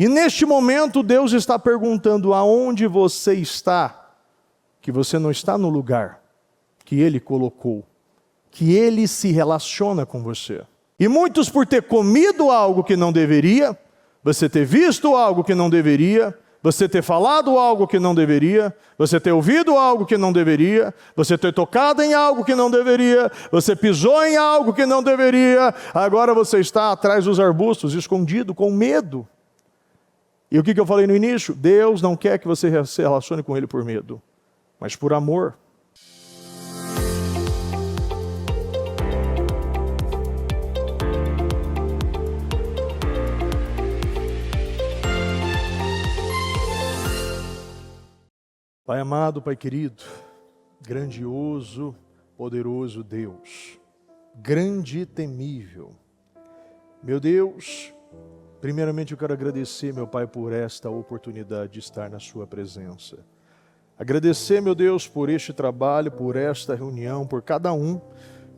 E neste momento Deus está perguntando: aonde você está? Que você não está no lugar que Ele colocou, que Ele se relaciona com você. E muitos, por ter comido algo que não deveria, você ter visto algo que não deveria, você ter falado algo que não deveria, você ter ouvido algo que não deveria, você ter tocado em algo que não deveria, você pisou em algo que não deveria, agora você está atrás dos arbustos, escondido, com medo. E o que eu falei no início? Deus não quer que você se relacione com Ele por medo, mas por amor. Pai amado, Pai querido, grandioso, poderoso Deus, grande e temível. Meu Deus, primeiramente eu quero agradecer, meu Pai, por esta oportunidade de estar na Sua presença. Agradecer, meu Deus, por este trabalho, por esta reunião, por cada um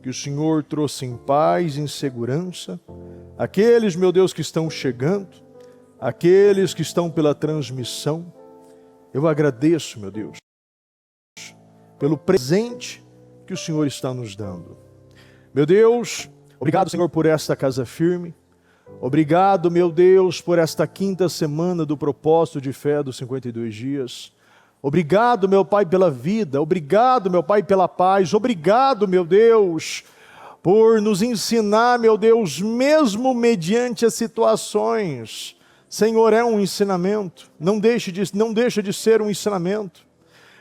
que o Senhor trouxe em paz, em segurança. Aqueles, meu Deus, que estão chegando, aqueles que estão pela transmissão. Eu agradeço, meu Deus, pelo presente que o Senhor está nos dando. Meu Deus, obrigado, Senhor, por esta casa firme. Obrigado, meu Deus, por esta quinta semana do propósito de fé dos 52 dias. Obrigado, meu Pai, pela vida. Obrigado, meu Pai, pela paz. Obrigado, meu Deus, por nos ensinar, meu Deus, mesmo mediante as situações. Senhor, é um ensinamento, não deixa de ser um ensinamento.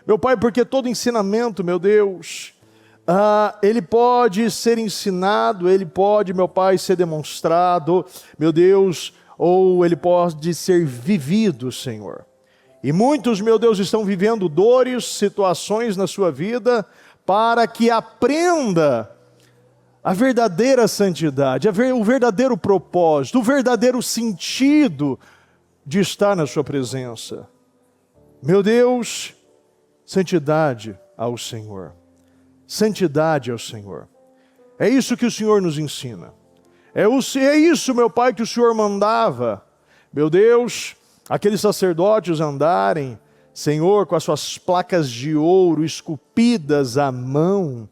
Meu Pai, porque todo ensinamento, meu Deus, ele pode ser ensinado, ele pode, meu Pai, ser demonstrado, meu Deus, ou ele pode ser vivido, Senhor. E muitos, meu Deus, estão vivendo dores, situações na sua vida, para que aprenda a verdadeira santidade, o verdadeiro propósito, o verdadeiro sentido de estar na sua presença. Meu Deus, santidade ao Senhor. Santidade ao Senhor. É isso que o Senhor nos ensina. É isso, meu Pai, que o Senhor mandava. Meu Deus, aqueles sacerdotes andarem, Senhor, com as suas placas de ouro esculpidas à mão,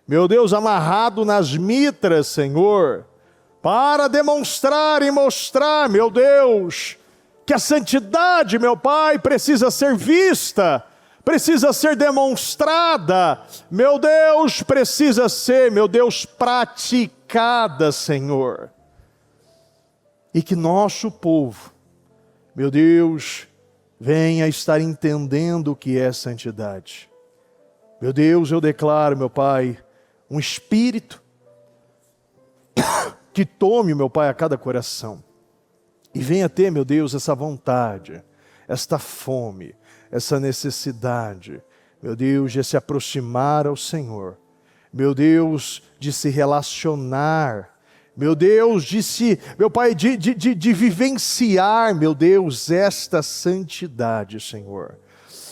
meu Deus, amarrado nas mitras, Senhor, para demonstrar e mostrar, meu Deus, que a santidade, meu Pai, precisa ser vista, precisa ser demonstrada, meu Deus, precisa ser, meu Deus, praticada, Senhor. E que nosso povo, meu Deus, venha estar entendendo o que é santidade. Meu Deus, eu declaro, meu Pai, um espírito que tome, meu Pai, a cada coração. E venha ter, meu Deus, essa vontade, esta fome, essa necessidade, meu Deus, de se aproximar ao Senhor. Meu Deus, de se relacionar. Meu Deus, meu Pai, de vivenciar, meu Deus, esta santidade, Senhor.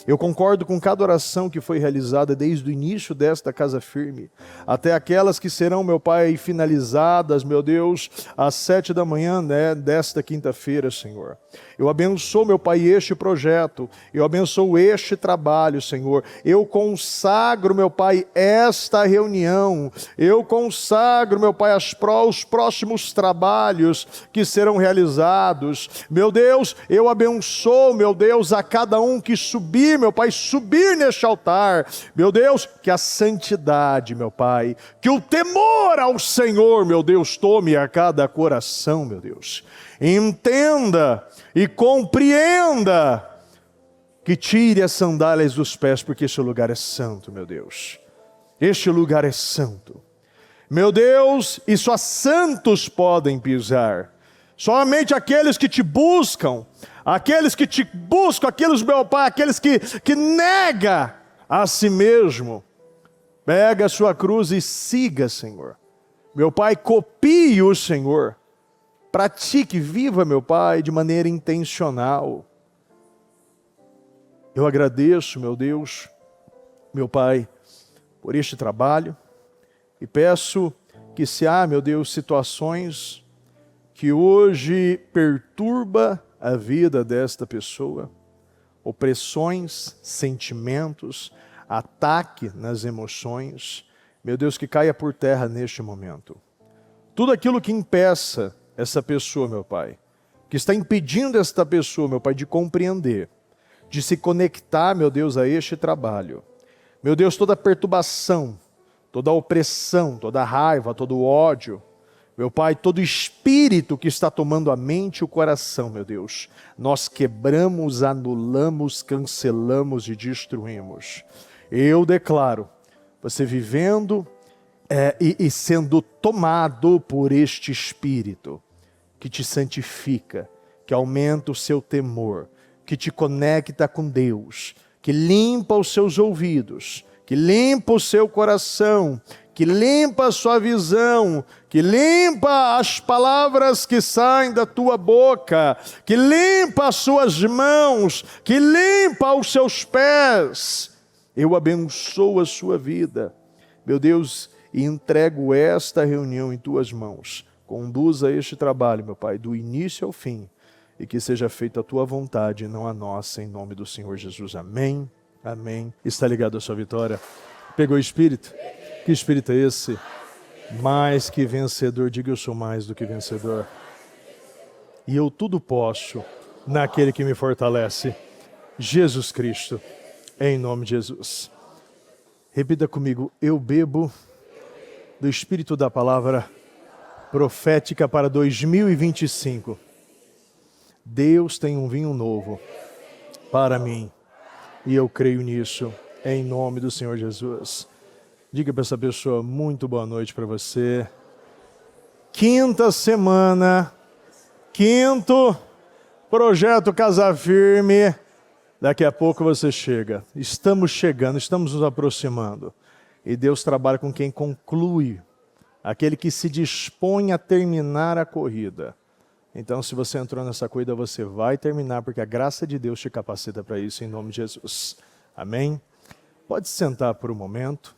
Eu concordo com cada oração que foi realizada desde o início desta casa firme, até aquelas que serão, meu Pai, finalizadas, meu Deus, às 7 da manhã, né, desta quinta-feira, Senhor. Eu abençoo, meu Pai, este projeto, eu abençoo este trabalho, Senhor. Eu consagro, meu Pai, esta reunião, eu consagro, meu Pai, os próximos trabalhos que serão realizados. Meu Deus, eu abençoo, meu Deus, a cada um que subir, meu Pai, subir neste altar. Meu Deus, que a santidade, meu Pai, que o temor ao Senhor, meu Deus, tome a cada coração, meu Deus. Entenda e compreenda que tire as sandálias dos pés, porque este lugar é santo, meu Deus. Este lugar é santo. Meu Deus, e só santos podem pisar. Somente aqueles que te buscam, aqueles, meu Pai, aqueles que nega a si mesmo. Pega a sua cruz e siga, Senhor. Meu Pai, copie o Senhor. Pratique, viva, meu Pai, de maneira intencional. Eu agradeço, meu Deus, meu Pai, por este trabalho. E peço que se há, meu Deus, situações que hoje perturba a vida desta pessoa, opressões, sentimentos, ataque nas emoções, meu Deus, que caia por terra neste momento. Tudo aquilo que impeça essa pessoa, meu Pai, que está impedindo esta pessoa, meu Pai, de compreender, de se conectar, meu Deus, a este trabalho. Meu Deus, toda perturbação, toda opressão, toda raiva, todo ódio, meu Pai, todo espírito que está tomando a mente e o coração, meu Deus, nós quebramos, anulamos, cancelamos e destruímos. Eu declaro, você vivendo e sendo tomado por este espírito que te santifica, que aumenta o seu temor, que te conecta com Deus, que limpa os seus ouvidos, que limpa o seu coração, que limpa a sua visão, que limpa as palavras que saem da tua boca, que limpa as suas mãos, que limpa os seus pés. Eu abençoo a sua vida, meu Deus, e entrego esta reunião em tuas mãos. Conduza este trabalho, meu Pai, do início ao fim, e que seja feita a tua vontade, não a nossa, em nome do Senhor Jesus. Amém, amém. Está ligado à sua vitória? Pegou o Espírito? Que Espírito é esse? Mais que vencedor. Diga: eu sou mais do que vencedor. E eu tudo posso naquele que me fortalece. Jesus Cristo, em nome de Jesus. Repita comigo: eu bebo do Espírito da Palavra profética para 2025. Deus tem um vinho novo para mim. E eu creio nisso, em nome do Senhor Jesus. Diga para essa pessoa: muito boa noite para você. Quinta semana, quinto projeto Casa Firme. Daqui a pouco você chega. Estamos chegando, estamos nos aproximando. E Deus trabalha com quem conclui, aquele que se dispõe a terminar a corrida. Então, se você entrou nessa corrida, você vai terminar, porque a graça de Deus te capacita para isso, em nome de Jesus. Amém? Pode se sentar por um momento.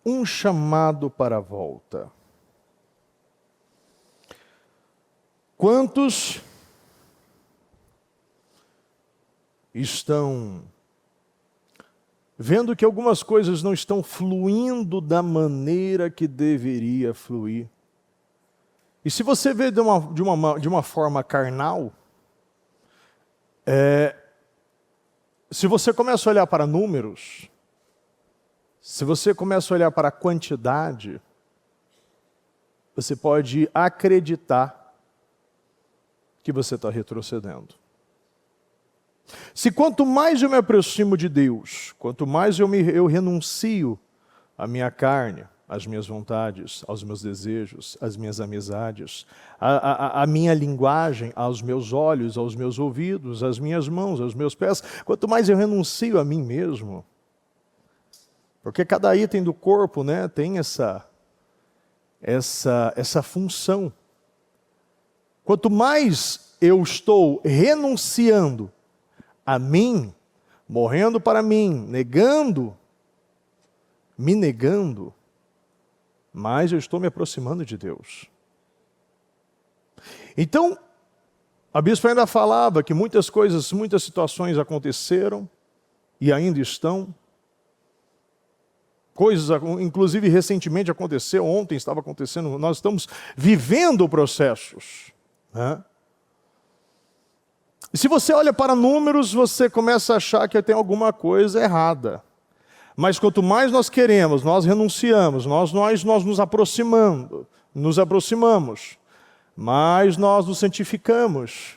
Um chamado para a volta. Quantos estão vendo que algumas coisas não estão fluindo da maneira que deveria fluir? E se você vê de uma forma carnal, se você começa a olhar para números, se você começa a olhar para a quantidade, você pode acreditar que você está retrocedendo. Se quanto mais eu me aproximo de Deus, quanto mais eu renuncio à minha carne, às minhas vontades, aos meus desejos, às minhas amizades, à minha linguagem, aos meus olhos, aos meus ouvidos, às minhas mãos, aos meus pés, quanto mais eu renuncio a mim mesmo, porque cada item do corpo, né, tem essa função. Quanto mais eu estou renunciando a mim, morrendo para mim, me negando, mais eu estou me aproximando de Deus. Então, a bispa ainda falava que muitas coisas, muitas situações aconteceram e ainda estão. Coisas, inclusive recentemente aconteceu, ontem estava acontecendo, nós estamos vivendo processos, né? E se você olha para números, você começa a achar que tem alguma coisa errada. Mas quanto mais nós queremos, nós renunciamos, nós nos aproximamos, mais nós nos santificamos.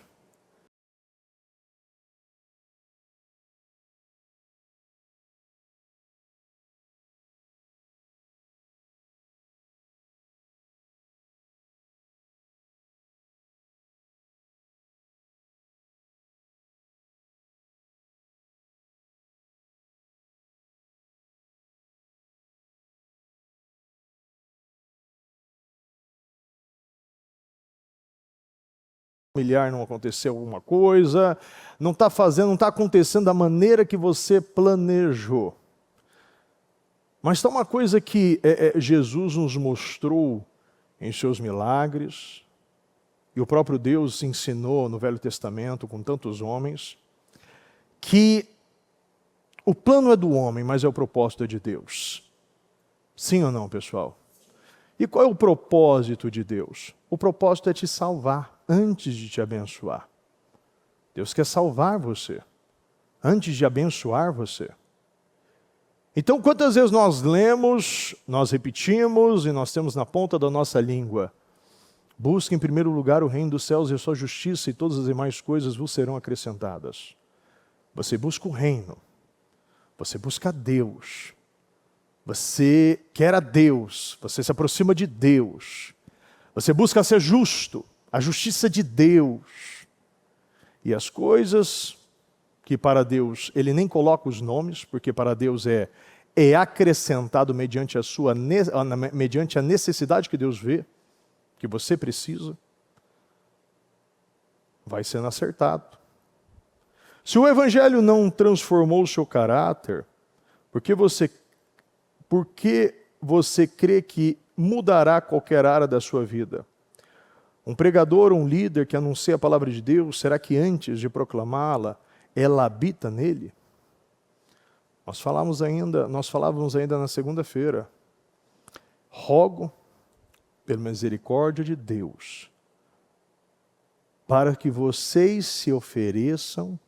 Familiar não aconteceu alguma coisa, não está acontecendo da maneira que você planejou. Mas está uma coisa que Jesus nos mostrou em seus milagres, e o próprio Deus ensinou no Velho Testamento com tantos homens, que o plano é do homem, mas é o propósito de Deus. Sim ou não, pessoal? E qual é o propósito de Deus? O propósito é te salvar antes de te abençoar. Deus quer salvar você antes de abençoar você. Então, quantas vezes nós lemos, nós repetimos e nós temos na ponta da nossa língua: busque em primeiro lugar o reino dos céus e a sua justiça, e todas as demais coisas vos serão acrescentadas. Você busca o reino, você busca a Deus, você quer a Deus, você se aproxima de Deus, você busca ser justo, a justiça de Deus. E as coisas que para Deus Ele nem coloca os nomes, porque para Deus é acrescentado mediante a necessidade que Deus vê, que você precisa, vai sendo acertado. Se o Evangelho não transformou o seu caráter, por que você crê que mudará qualquer área da sua vida? Um pregador, um líder que anuncia a palavra de Deus, será que antes de proclamá-la, ela habita nele? Nós falávamos ainda na segunda-feira: rogo pela misericórdia de Deus, para que vocês se ofereçam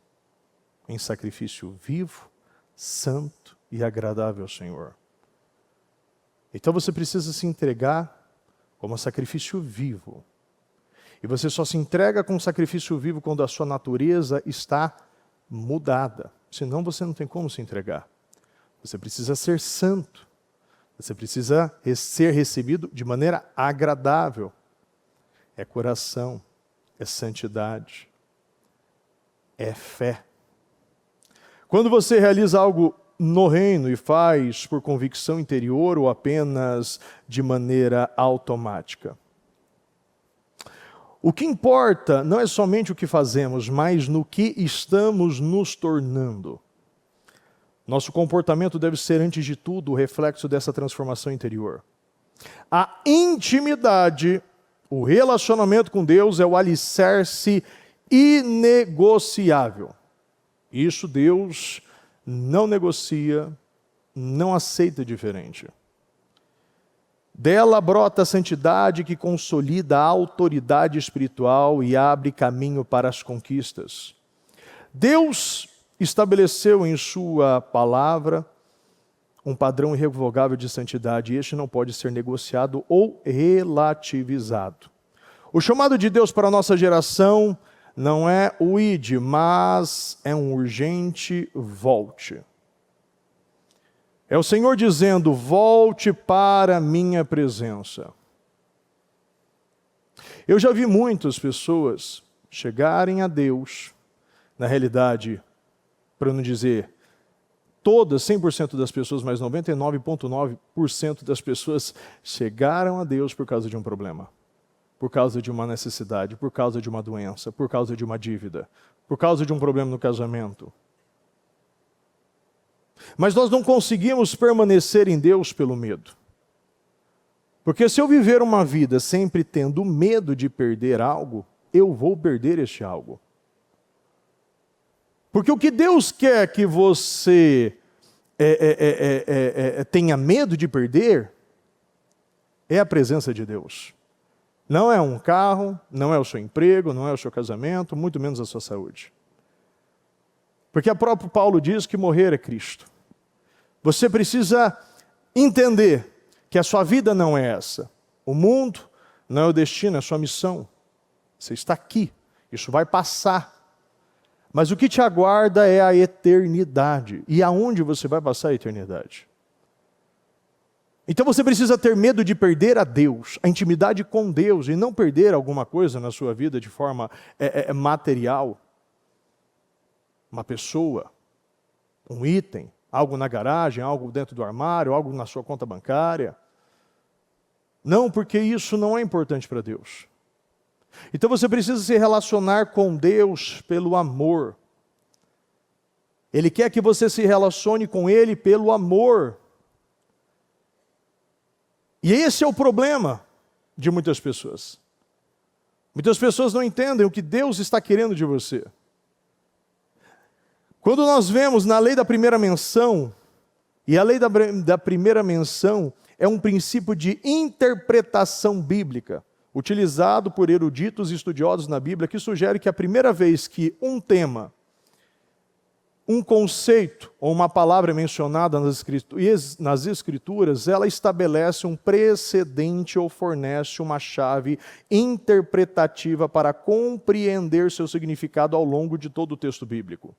em sacrifício vivo, santo e agradável ao Senhor. Então você precisa se entregar como sacrifício vivo. E você só se entrega com sacrifício vivo quando a sua natureza está mudada. Senão você não tem como se entregar. Você precisa ser santo. Você precisa ser recebido de maneira agradável. É coração, é santidade, é fé. Quando você realiza algo no reino e faz por convicção interior ou apenas de maneira automática, o que importa não é somente o que fazemos, mas no que estamos nos tornando. Nosso comportamento deve ser, antes de tudo, o reflexo dessa transformação interior. A intimidade, o relacionamento com Deus é o alicerce inegociável. Isso Deus não negocia, não aceita diferente. Dela brota a santidade que consolida a autoridade espiritual e abre caminho para as conquistas. Deus estabeleceu em sua palavra um padrão irrevogável de santidade, e este não pode ser negociado ou relativizado. O chamado de Deus para a nossa geração não é o ide, mas é um urgente volte. É o Senhor dizendo: volte para a minha presença. Eu já vi muitas pessoas chegarem a Deus, na realidade, para não dizer todas, 100% das pessoas, mas 99,9% das pessoas chegaram a Deus por causa de um problema, por causa de uma necessidade, por causa de uma doença, por causa de uma dívida, por causa de um problema no casamento. Mas nós não conseguimos permanecer em Deus pelo medo. Porque se eu viver uma vida sempre tendo medo de perder algo, eu vou perder este algo. Porque o que Deus quer que você tenha medo de perder é a presença de Deus. Não é um carro, não é o seu emprego, não é o seu casamento, muito menos a sua saúde. Porque o próprio Paulo diz que morrer é Cristo. Você precisa entender que a sua vida não é essa. O mundo não é o destino, é a sua missão. Você está aqui, isso vai passar. Mas o que te aguarda é a eternidade. E aonde você vai passar a eternidade? Então você precisa ter medo de perder a Deus, a intimidade com Deus, e não perder alguma coisa na sua vida de forma material. Uma pessoa, um item, algo na garagem, algo dentro do armário, algo na sua conta bancária. Não, porque isso não é importante para Deus. Então você precisa se relacionar com Deus pelo amor. Ele quer que você se relacione com Ele pelo amor. E esse é o problema. de muitas pessoas. Muitas pessoas não entendem o que Deus está querendo de você. Quando nós vemos na lei da primeira menção, e a lei da primeira menção é um princípio de interpretação bíblica, utilizado por eruditos e estudiosos na Bíblia, que sugere que a primeira vez que um tema, um conceito ou uma palavra é mencionada nas Escrituras, ela estabelece um precedente ou fornece uma chave interpretativa para compreender seu significado ao longo de todo o texto bíblico.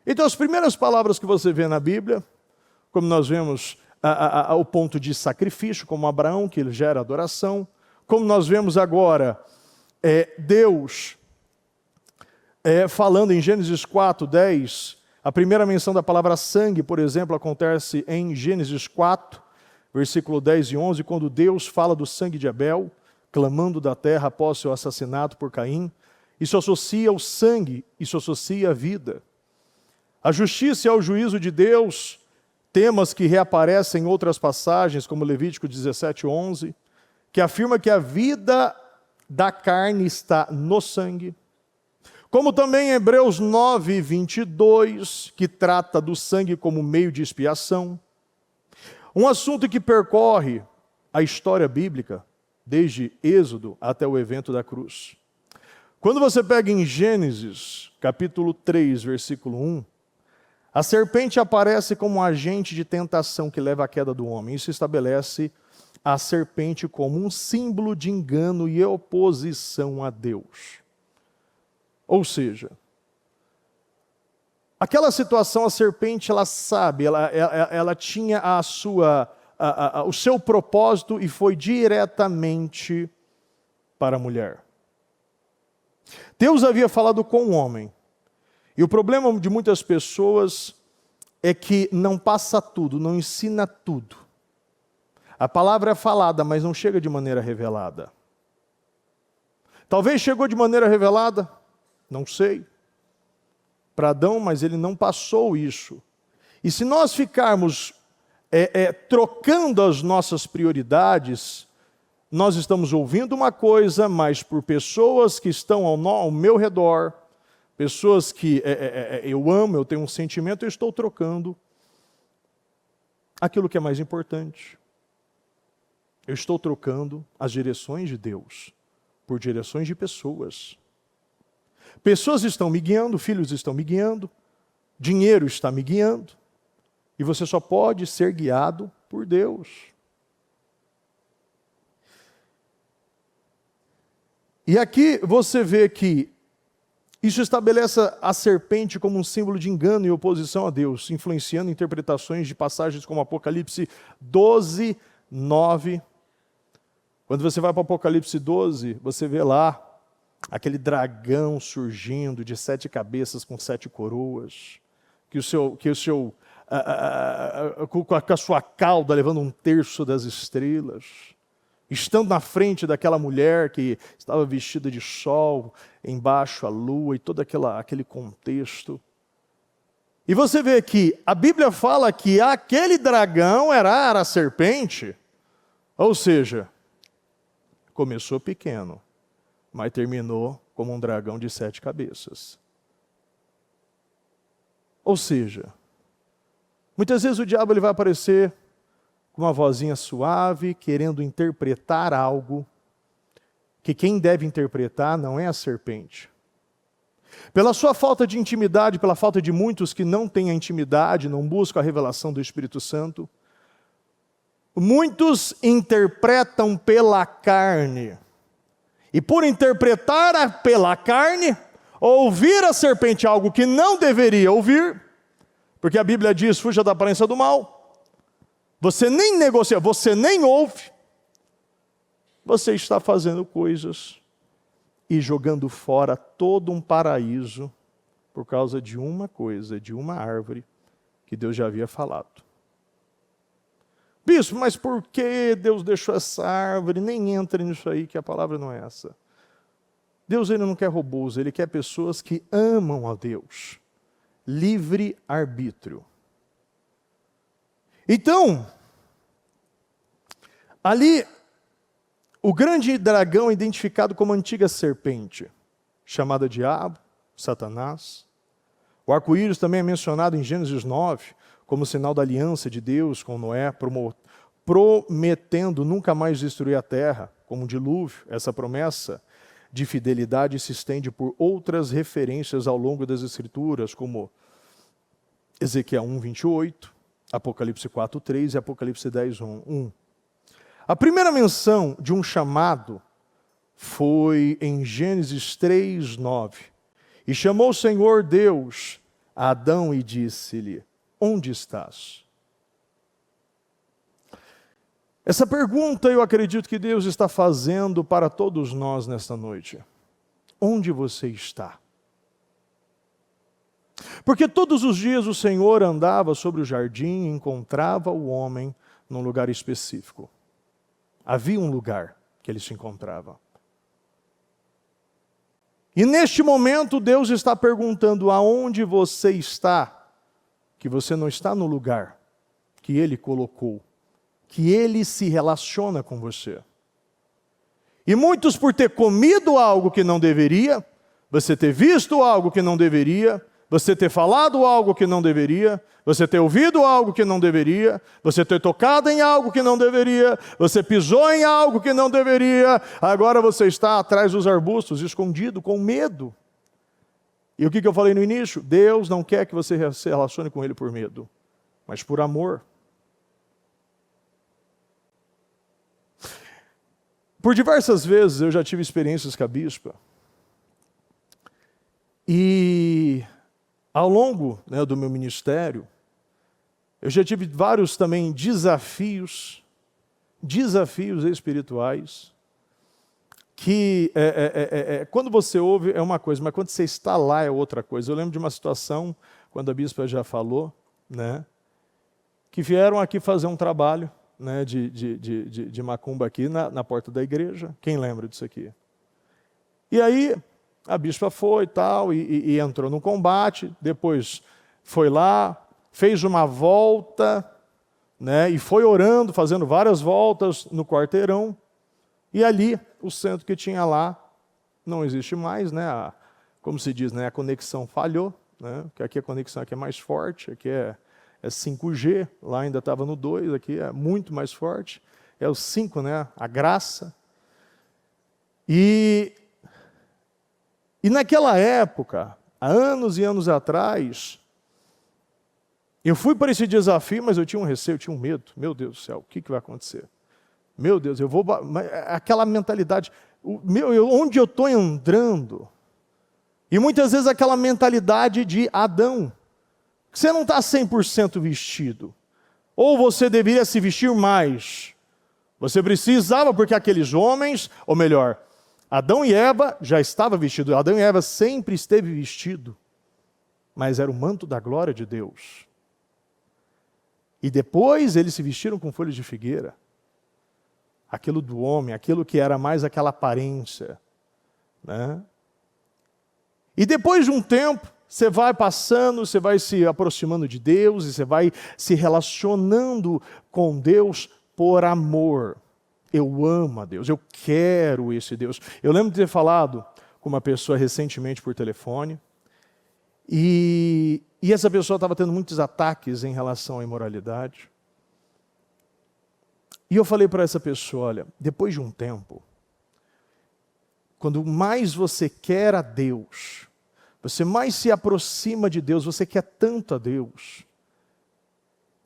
Então, as primeiras palavras que você vê na Bíblia, como nós vemos o ponto de sacrifício, como Abraão, que ele gera adoração, como nós vemos agora Deus falando em Gênesis 4:10, a primeira menção da palavra sangue, por exemplo, acontece em Gênesis 4, versículo 10 e 11, quando Deus fala do sangue de Abel, clamando da terra após seu assassinato por Caim. Isso associa o sangue, isso associa a vida. A justiça e ao juízo de Deus, temas que reaparecem em outras passagens, como Levítico 17:11, que afirma que a vida da carne está no sangue. Como também em Hebreus 9:22, que trata do sangue como meio de expiação. Um assunto que percorre a história bíblica, desde Êxodo até o evento da cruz. Quando você pega em Gênesis, capítulo 3, versículo 1, a serpente aparece como um agente de tentação que leva à queda do homem. Isso estabelece a serpente como um símbolo de engano e oposição a Deus. Ou seja, aquela situação, a serpente, ela sabe, ela tinha o seu propósito e foi diretamente para a mulher. Deus havia falado com o homem. E o problema de muitas pessoas é que não passa tudo, não ensina tudo. A palavra é falada, mas não chega de maneira revelada. Talvez chegou de maneira revelada, não sei. Para Adão, mas ele não passou isso. E se nós ficarmos trocando as nossas prioridades, nós estamos ouvindo uma coisa, mas por pessoas que estão ao meu redor, pessoas que eu amo, eu tenho um sentimento, eu estou trocando aquilo que é mais importante. Eu estou trocando as direções de Deus por direções de pessoas. Pessoas estão me guiando, filhos estão me guiando, dinheiro está me guiando, e você só pode ser guiado por Deus. E aqui você vê que isso estabelece a serpente como um símbolo de engano e oposição a Deus, influenciando interpretações de passagens como Apocalipse 12, 9. Quando você vai para Apocalipse 12, você vê lá aquele dragão surgindo de 7 cabeças com 7 coroas, com a sua cauda levando 1/3 das estrelas, estando na frente daquela mulher que estava vestida de sol, embaixo a lua e todo aquele contexto. E você vê que a Bíblia fala que aquele dragão era a serpente, ou seja, começou pequeno, mas terminou como um dragão de 7 cabeças. Ou seja, muitas vezes o diabo ele vai aparecer com uma vozinha suave, querendo interpretar algo que quem deve interpretar não é a serpente. Pela sua falta de intimidade, pela falta de muitos que não têm a intimidade, não buscam a revelação do Espírito Santo, muitos interpretam pela carne. E por interpretar pela carne, ouvir a serpente algo que não deveria ouvir, porque a Bíblia diz, fuja da aparência do mal, você nem negocia, você nem ouve, você está fazendo coisas e jogando fora todo um paraíso por causa de uma coisa, de uma árvore que Deus já havia falado. Bispo, mas por que Deus deixou essa árvore? Nem entre nisso aí, que a palavra não é essa. Deus ele não quer robôs, ele quer pessoas que amam a Deus. Livre arbítrio. Então, ali, O grande dragão é identificado como a antiga serpente, chamada Diabo, Satanás. O arco-íris também é mencionado em Gênesis 9, como sinal da aliança de Deus com Noé, prometendo nunca mais destruir a terra, como um dilúvio. Essa promessa de fidelidade se estende por outras referências ao longo das Escrituras, como Ezequiel 1:28, Apocalipse 4:3 e Apocalipse 10:1. A primeira menção de um chamado foi em Gênesis 3:9. E chamou o Senhor Deus a Adão e disse-lhe: onde estás? Essa pergunta eu acredito que Deus está fazendo para todos nós nesta noite. Onde você está? Porque todos os dias o Senhor andava sobre o jardim e encontrava o homem num lugar específico. Havia um lugar que ele se encontrava. E neste momento Deus está perguntando: aonde você está? Que você não está no lugar que Ele colocou, que Ele se relaciona com você. E muitos, por ter comido algo que não deveria, você ter visto algo que não deveria, você ter falado algo que não deveria, você ter ouvido algo que não deveria, você ter tocado em algo que não deveria, você pisou em algo que não deveria, agora você está atrás dos arbustos, escondido, com medo. E o que eu falei no início? Deus não quer que você se relacione com Ele por medo, mas por amor. Por diversas vezes eu já tive experiências com a bispa. E ao longo do meu ministério, eu já tive vários também desafios espirituais, que quando você ouve é uma coisa, mas quando você está lá é outra coisa. Eu lembro de uma situação, quando a bispa já falou, que vieram aqui fazer um trabalho de macumba aqui na porta da igreja. Quem lembra disso aqui? E aí a bispa foi e entrou no combate, depois foi lá, fez uma volta, e foi orando, fazendo várias voltas no quarteirão, e ali, o centro que tinha lá, não existe mais, como se diz, a conexão falhou, porque aqui a conexão aqui é mais forte, aqui é 5G, lá ainda estava no 2, aqui é muito mais forte, é o 5, a graça. E naquela época, há anos e anos atrás, eu fui para esse desafio, mas eu tinha um receio, eu tinha um medo. Meu Deus do céu, o que vai acontecer? Meu Deus, eu vou... Aquela mentalidade, onde eu estou entrando, e muitas vezes aquela mentalidade de Adão, você não está 100% vestido, ou você deveria se vestir mais, você precisava, porque aqueles homens, ou melhor, Adão e Eva já estavam vestidos, Adão e Eva sempre esteve vestido, mas era o manto da glória de Deus. E depois eles se vestiram com folhas de figueira. Aquilo do homem, aquilo que era mais aquela aparência. E depois de um tempo, você vai passando, você vai se aproximando de Deus, e você vai se relacionando com Deus por amor. Eu amo a Deus, eu quero esse Deus. Eu lembro de ter falado com uma pessoa recentemente por telefone, e essa pessoa estava tendo muitos ataques em relação à imoralidade. E eu falei para essa pessoa: olha, depois de um tempo, quando mais você quer a Deus, você mais se aproxima de Deus, você quer tanto a Deus,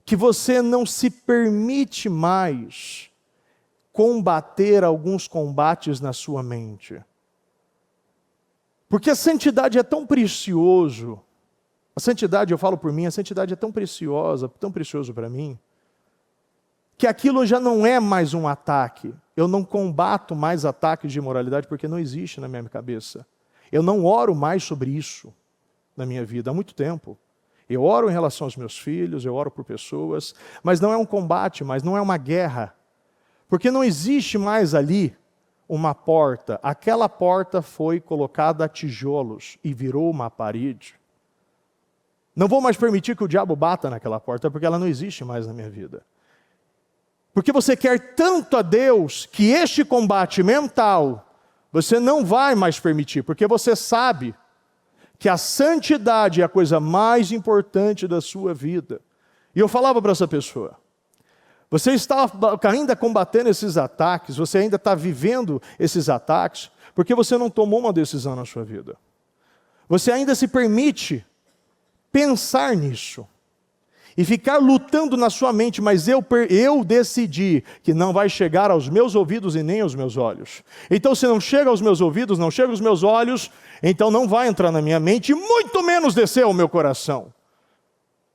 que você não se permite mais combater alguns combates na sua mente. Porque a santidade é tão precioso, a santidade, eu falo por mim, a santidade é tão preciosa, tão precioso para mim, que aquilo já não é mais um ataque. Eu não combato mais ataques de imoralidade porque não existe na minha cabeça. Eu não oro mais sobre isso na minha vida há muito tempo. Eu oro em relação aos meus filhos, eu oro por pessoas, mas não é um combate, mas não é uma guerra. Porque não existe mais ali uma porta. Aquela porta foi colocada a tijolos e virou uma parede. Não vou mais permitir que o diabo bata naquela porta, porque ela não existe mais na minha vida. Porque você quer tanto a Deus que este combate mental você não vai mais permitir, porque você sabe que a santidade é a coisa mais importante da sua vida. E eu falava para essa pessoa, você está ainda combatendo esses ataques, você ainda está vivendo esses ataques, porque você não tomou uma decisão na sua vida. Você ainda se permite pensar nisso e ficar lutando na sua mente, mas eu decidi que não vai chegar aos meus ouvidos e nem aos meus olhos. Então, se não chega aos meus ouvidos, não chega aos meus olhos, então não vai entrar na minha mente, e muito menos descer ao meu coração.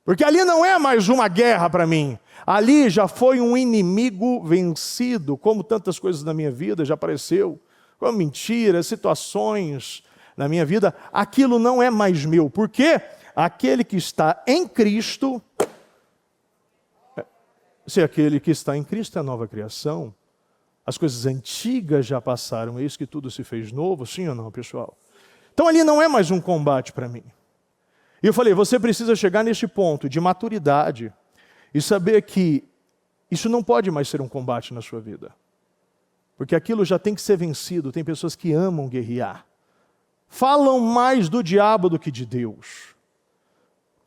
Porque ali não é mais uma guerra para mim. Ali já foi um inimigo vencido, como tantas coisas na minha vida já apareceu, como mentiras, situações na minha vida. Aquilo não é mais meu, porque aquele que está em Cristo, se aquele que está em Cristo é a nova criação, as coisas antigas já passaram, eis que tudo se fez novo, sim ou não, pessoal? Então ali não é mais um combate para mim. E eu falei, você precisa chegar neste ponto de maturidade e saber que isso não pode mais ser um combate na sua vida. Porque aquilo já tem que ser vencido. Tem pessoas que amam guerrear. Falam mais do diabo do que de Deus.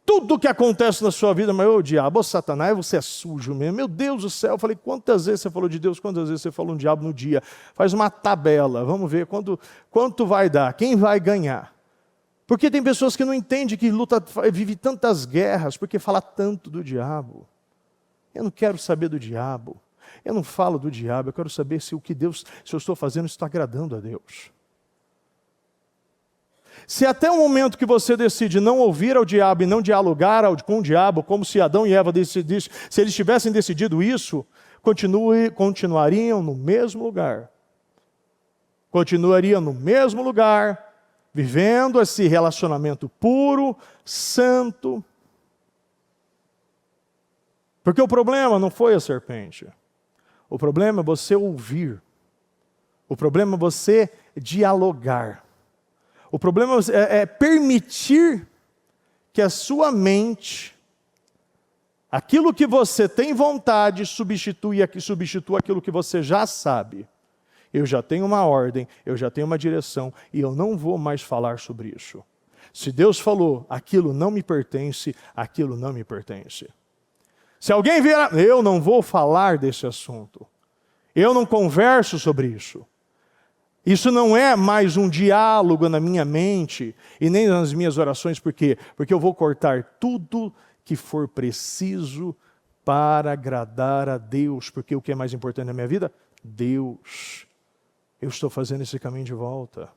Tudo que acontece na sua vida, mas ô diabo, ô Satanás, você é sujo mesmo. Meu Deus do céu, eu falei, quantas vezes você falou de Deus, quantas vezes você falou um diabo no dia? Faz uma tabela, vamos ver quanto vai dar, quem vai ganhar. Porque tem pessoas que não entendem que vive tantas guerras, porque fala tanto do diabo. Eu não quero saber do diabo, eu não falo do diabo, eu quero saber se eu estou fazendo está agradando a Deus. Se até o momento que você decide não ouvir ao diabo e não dialogar com o diabo, como se Adão e Eva decidissem, se eles tivessem decidido isso, continuariam no mesmo lugar. Continuariam no mesmo lugar, vivendo esse relacionamento puro, santo. Porque o problema não foi a serpente. O problema é você ouvir. O problema é você dialogar. O problema é permitir que a sua mente, aquilo que você tem vontade, substitua aquilo que você já sabe. Eu já tenho uma ordem, eu já tenho uma direção, e eu não vou mais falar sobre isso. Se Deus falou, aquilo não me pertence, aquilo não me pertence. Se alguém vier, eu não vou falar desse assunto. Eu não converso sobre isso. Isso não é mais um diálogo na minha mente e nem nas minhas orações. Por quê? Porque eu vou cortar tudo que for preciso para agradar a Deus. Porque o que é mais importante na minha vida? Deus. Eu estou fazendo esse caminho de volta.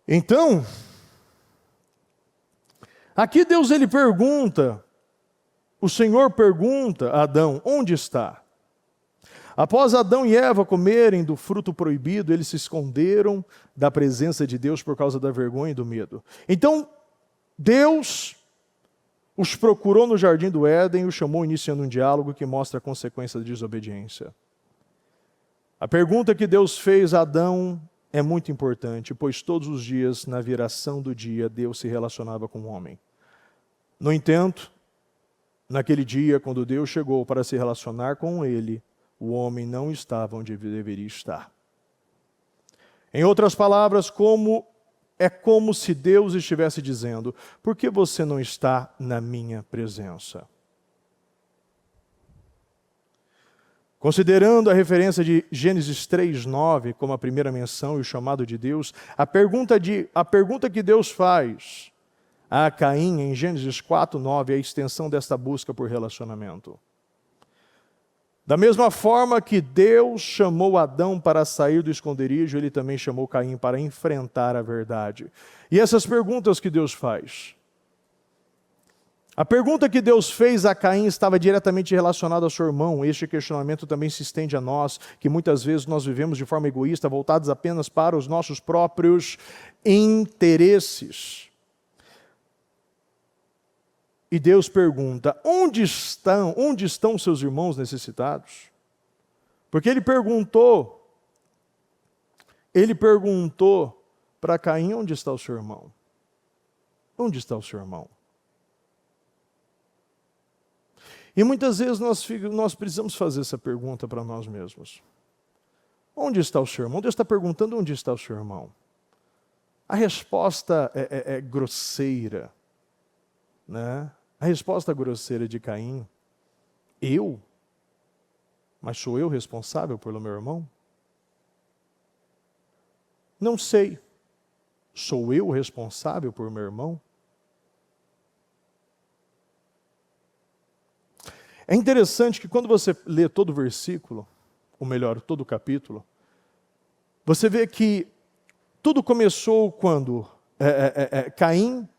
Então, aqui Deus ele pergunta, o Senhor pergunta a Adão, onde está? Após Adão e Eva comerem do fruto proibido, eles se esconderam da presença de Deus por causa da vergonha e do medo. Então, Deus os procurou no jardim do Éden e os chamou iniciando um diálogo que mostra a consequência da desobediência. A pergunta que Deus fez a Adão é muito importante, pois todos os dias, na viração do dia, Deus se relacionava com o homem. No entanto, naquele dia, quando Deus chegou para se relacionar com ele, o homem não estava onde deveria estar. Em outras palavras, é como se Deus estivesse dizendo, por que você não está na minha presença? Considerando a referência de Gênesis 3:9 como a primeira menção e o chamado de Deus, a pergunta que Deus faz a Caim em Gênesis 4:9 é a extensão desta busca por relacionamento. Da mesma forma que Deus chamou Adão para sair do esconderijo, Ele também chamou Caim para enfrentar a verdade. E essas perguntas que Deus faz. A pergunta que Deus fez a Caim estava diretamente relacionada ao seu irmão. Este questionamento também se estende a nós, que muitas vezes nós vivemos de forma egoísta, voltados apenas para os nossos próprios interesses. E Deus pergunta, onde estão seus irmãos necessitados? Porque ele perguntou para Caim, onde está o seu irmão? Onde está o seu irmão? E muitas vezes nós precisamos fazer essa pergunta para nós mesmos. Onde está o seu irmão? Deus está perguntando onde está o seu irmão. A resposta é grosseira, né? A resposta grosseira de Caim, eu? Mas sou eu responsável pelo meu irmão? Não sei. Sou eu responsável por meu irmão? É interessante que quando você lê todo o versículo, ou melhor, todo o capítulo, você vê que tudo começou quando Caim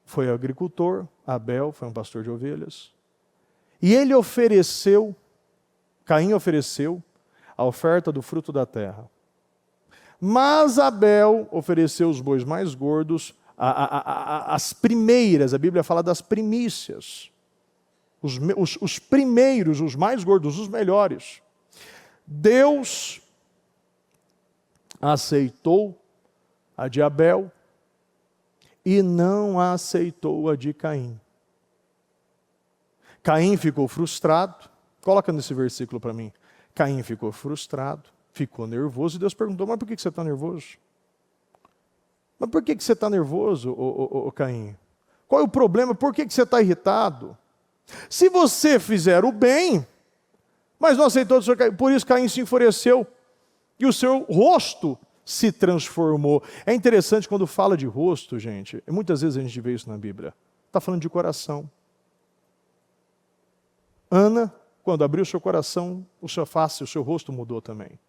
foi agricultor, Abel foi um pastor de ovelhas, e Caim ofereceu a oferta do fruto da terra. Mas Abel ofereceu os bois mais gordos, as primeiras, a Bíblia fala das primícias. Os primeiros, os mais gordos, os melhores. Deus aceitou a de Abel e não aceitou a de Caim. Caim ficou frustrado. Coloca nesse versículo para mim. Caim ficou frustrado, ficou nervoso, e Deus perguntou, mas por que você está nervoso? Mas por que você está nervoso, Caim? Qual é o problema? Por que você está irritado? Se você fizer o bem, mas não aceitou, por isso Caim se enfureceu, e o seu rosto se transformou. É interessante quando fala de rosto, gente, e muitas vezes a gente vê isso na Bíblia, está falando de coração. Ana, quando abriu seu coração, o seu face, o seu rosto mudou também.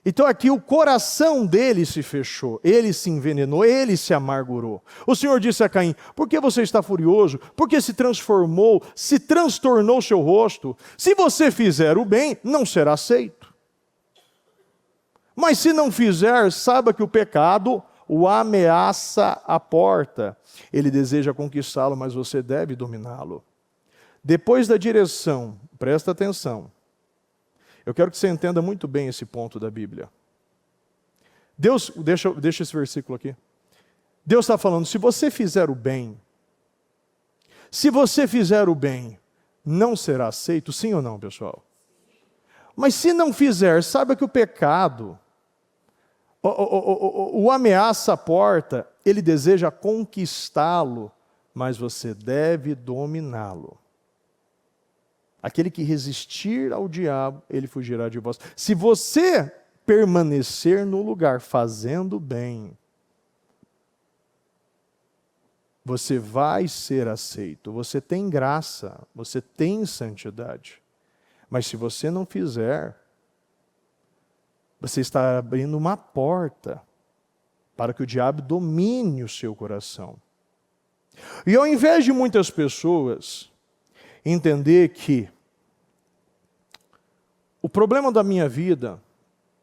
Então aqui o coração dele se fechou, ele se envenenou, ele se amargurou. O Senhor disse a Caim, por que você está furioso? Por que se transtornou o seu rosto? Se você fizer o bem, não será aceito. Mas se não fizer, saiba que o pecado o ameaça à porta. Ele deseja conquistá-lo, mas você deve dominá-lo. Depois da direção, presta atenção. Eu quero que você entenda muito bem esse ponto da Bíblia. Deus, deixa esse versículo aqui. Deus está falando, se você fizer o bem, não será aceito, sim ou não, pessoal? Mas se não fizer, saiba que o pecado o ameaça à porta, ele deseja conquistá-lo, mas você deve dominá-lo. Aquele que resistir ao diabo, ele fugirá de vós. Se você permanecer no lugar fazendo bem, você vai ser aceito. Você tem graça, você tem santidade. Mas se você não fizer, você está abrindo uma porta para que o diabo domine o seu coração. E ao invés de muitas pessoas entender que o problema da minha vida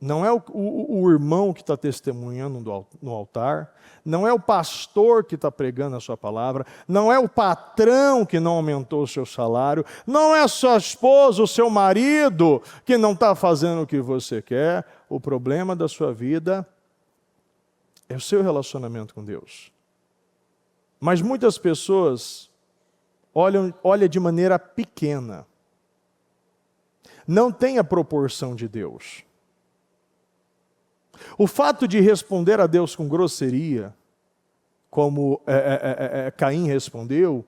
não é o irmão que está testemunhando no altar, não é o pastor que está pregando a sua palavra, não é o patrão que não aumentou o seu salário, não é a sua esposa, o seu marido que não está fazendo o que você quer. O problema da sua vida é o seu relacionamento com Deus. Mas muitas pessoas olham de maneira pequena. Não tem a proporção de Deus. O fato de responder a Deus com grosseria, como Caim respondeu,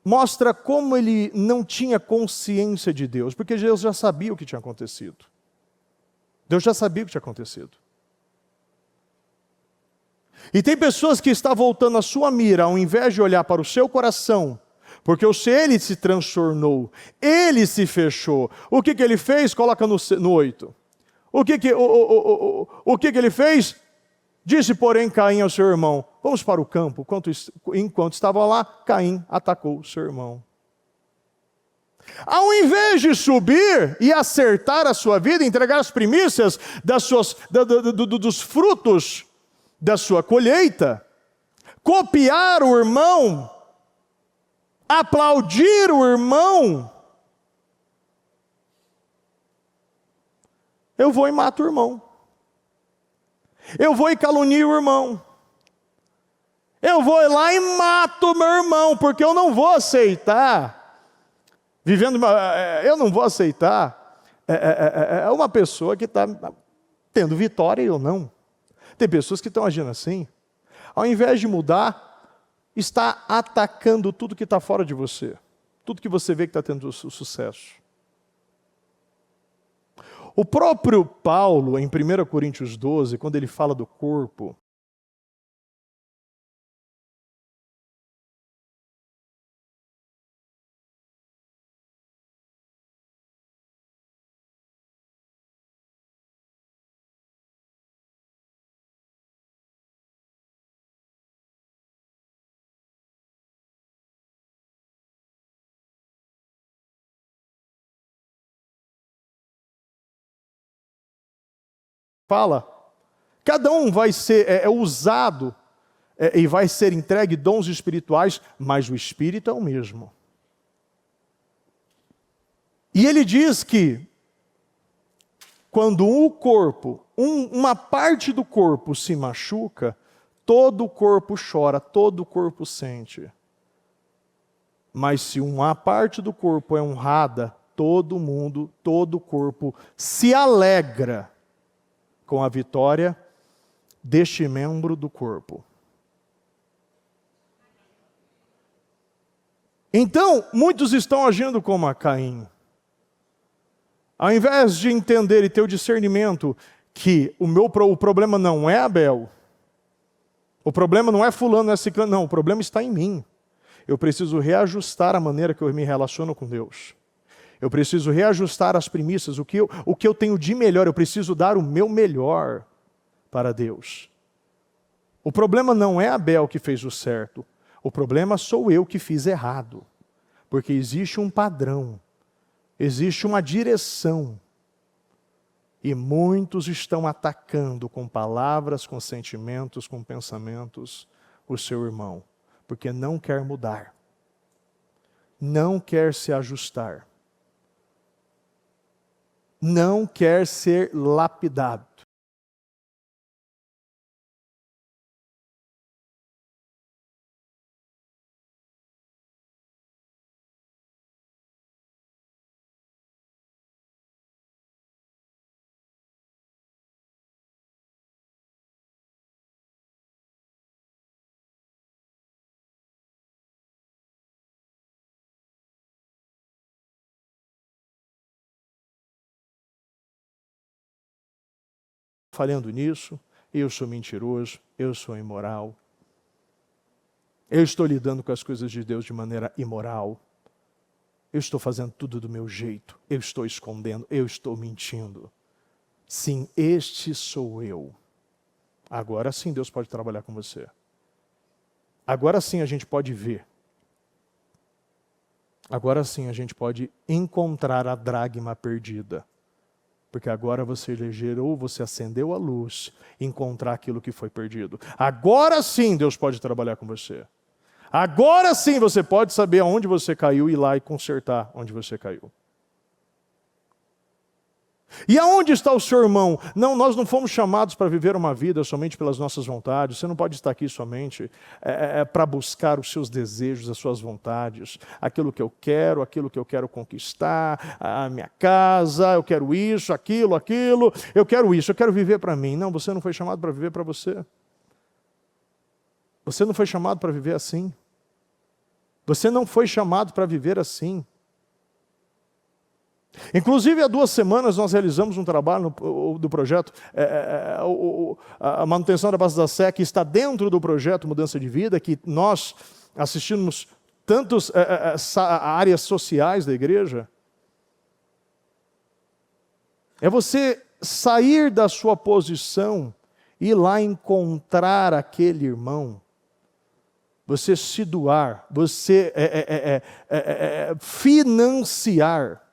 mostra como ele não tinha consciência de Deus, porque Deus já sabia o que tinha acontecido. Deus já sabia o que tinha acontecido. E tem pessoas que estão voltando a sua mira, ao invés de olhar para o seu coração, porque ele se transtornou, ele se fechou. O que ele fez? Coloca no 8. O que ele fez? Disse, porém, Caim ao seu irmão, vamos para o campo. Enquanto estava lá, Caim atacou seu irmão. Ao invés de subir e acertar a sua vida, entregar as primícias dos frutos da sua colheita, copiar o irmão, aplaudir o irmão, eu vou e mato o irmão. Eu vou e calunio o irmão. Eu vou lá e mato meu irmão, porque eu não vou aceitar, eu não vou aceitar uma pessoa que está tendo vitória e eu não. Tem pessoas que estão agindo assim. Ao invés de mudar, está atacando tudo que está fora de você. Tudo que você vê que está tendo sucesso. O próprio Paulo, em 1 Coríntios 12, quando ele fala do corpo, fala, cada um vai ser usado e vai ser entregue dons espirituais, mas o Espírito é o mesmo. E ele diz que quando o corpo, uma parte do corpo se machuca, todo o corpo chora, todo o corpo sente. Mas se uma parte do corpo é honrada, todo mundo, todo o corpo se alegra com a vitória deste membro do corpo. Então, muitos estão agindo como a Caim. Ao invés de entender e ter o discernimento que o problema não é Abel, o problema não é fulano, não é ciclano, não, o problema está em mim. Eu preciso reajustar a maneira que eu me relaciono com Deus. Eu preciso reajustar as premissas, o que eu tenho de melhor, eu preciso dar o meu melhor para Deus. O problema não é Abel que fez o certo, o problema sou eu que fiz errado. Porque existe um padrão, existe uma direção. E muitos estão atacando com palavras, com sentimentos, com pensamentos o seu irmão. Porque não quer mudar. Não quer se ajustar. Não quer ser lapidado. Falando nisso, eu sou mentiroso, eu sou imoral. Eu estou lidando com as coisas de Deus de maneira imoral. Eu estou fazendo tudo do meu jeito. Eu estou escondendo, eu estou mentindo. Sim, este sou eu. Agora sim Deus pode trabalhar com você. Agora sim a gente pode ver. Agora sim a gente pode encontrar a dracma perdida. Porque agora você gerou, você acendeu a luz, encontrar aquilo que foi perdido. Agora sim Deus pode trabalhar com você. Agora sim você pode saber aonde você caiu e ir lá e consertar onde você caiu. E aonde está o seu irmão? Não, nós não fomos chamados para viver uma vida somente pelas nossas vontades. Você não pode estar aqui somente para buscar os seus desejos, as suas vontades. Aquilo que eu quero conquistar, a minha casa, eu quero isso, aquilo, eu quero isso, eu quero viver para mim. Não, você não foi chamado para viver para você. Você não foi chamado para viver assim. Você não foi chamado para viver assim. Inclusive, há 2 semanas nós realizamos um trabalho do projeto, a manutenção da base da Sé, que está dentro do projeto Mudança de Vida, que nós assistimos tantas áreas sociais da igreja. É você sair da sua posição e ir lá encontrar aquele irmão. Você se doar, você financiar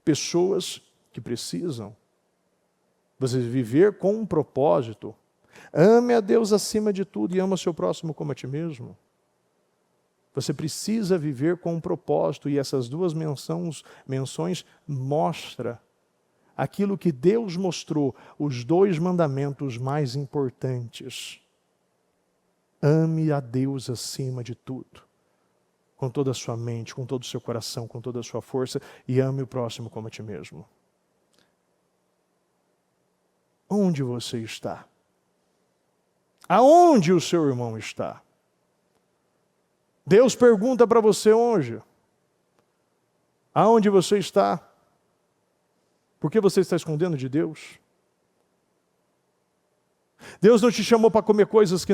pessoas que precisam. Você viver com um propósito. Ame a Deus acima de tudo e ama o seu próximo como a ti mesmo. Você precisa viver com um propósito, e essas 2 menções mostram aquilo que Deus mostrou, os 2 mandamentos mais importantes. Ame a Deus acima de tudo, com toda a sua mente, com todo o seu coração, com toda a sua força, e ame o próximo como a ti mesmo. Onde você está? Aonde o seu irmão está? Deus pergunta para você hoje: aonde você está? Por que você está escondendo de Deus? Deus não te chamou para comer coisas que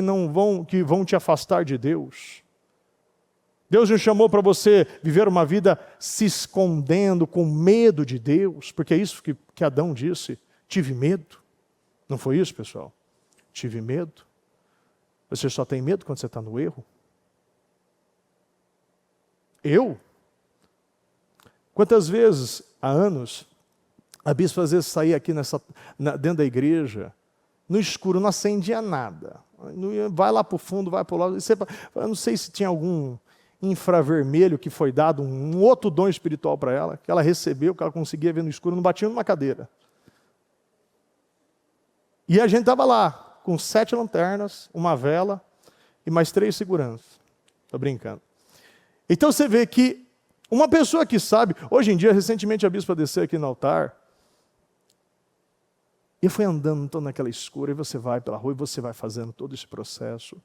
vão te afastar de Deus. Deus não chamou para você viver uma vida se escondendo com medo de Deus, porque é isso que Adão disse: tive medo. Não foi isso, pessoal? Tive medo. Você só tem medo quando você está no erro? Eu? Quantas vezes, há anos, a bispa às vezes saía aqui dentro da igreja, no escuro, não acendia nada. Vai lá para o fundo, vai para o lado. Eu não sei se tinha algum infravermelho que foi dado, um outro dom espiritual para ela, que ela recebeu, que ela conseguia ver no escuro, não batia numa cadeira. E a gente estava lá, com 7 lanternas, uma vela e mais 3 seguranças. Estou brincando. Então você vê que uma pessoa que sabe, hoje em dia, recentemente a bispa desceu aqui no altar, e eu fui andando toda naquela escura, e você vai pela rua e você vai fazendo todo esse processo.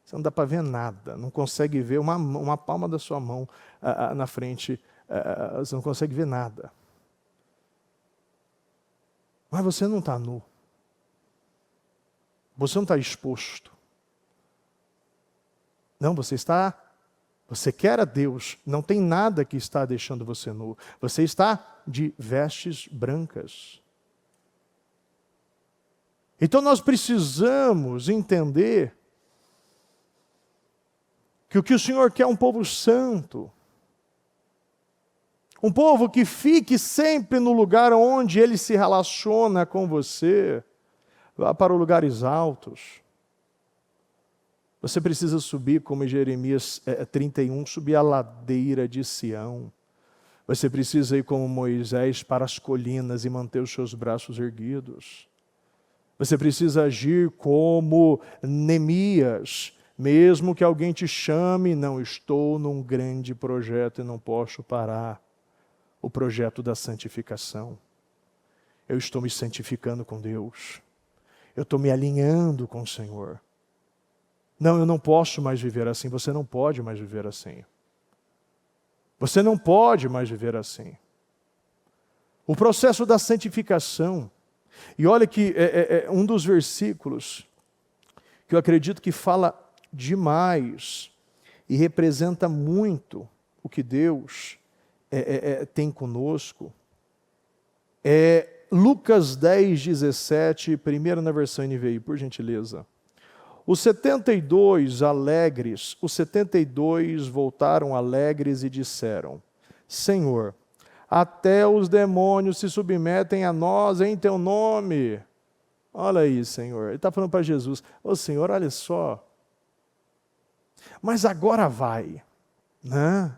Você não dá para ver nada, não consegue ver uma palma da sua mão na frente, você não consegue ver nada. Mas você não está nu. Você não está exposto. Não, você quer a Deus, não tem nada que está deixando você nu. Você está de vestes brancas. Então nós precisamos entender que o Senhor quer é um povo santo. Um povo que fique sempre no lugar onde Ele se relaciona com você. Vá para os lugares altos. Você precisa subir, como em Jeremias 31, subir a ladeira de Sião. Você precisa ir como Moisés para as colinas e manter os seus braços erguidos. Você precisa agir como Neemias. Mesmo que alguém te chame, não, estou num grande projeto e não posso parar. O projeto da santificação. Eu estou me santificando com Deus. Eu estou me alinhando com o Senhor. Não, eu não posso mais viver assim. Você não pode mais viver assim. Você não pode mais viver assim. O processo da santificação. E olha que é um dos versículos que eu acredito que fala demais e representa muito o que Deus tem conosco. Lucas 10, 17, primeiro na versão NVI, por gentileza. Os 72 voltaram alegres e disseram: Senhor, até os demônios se submetem a nós em teu nome. Olha aí, Senhor. Ele está falando para Jesus: ô Senhor, olha só. Mas agora vai, né?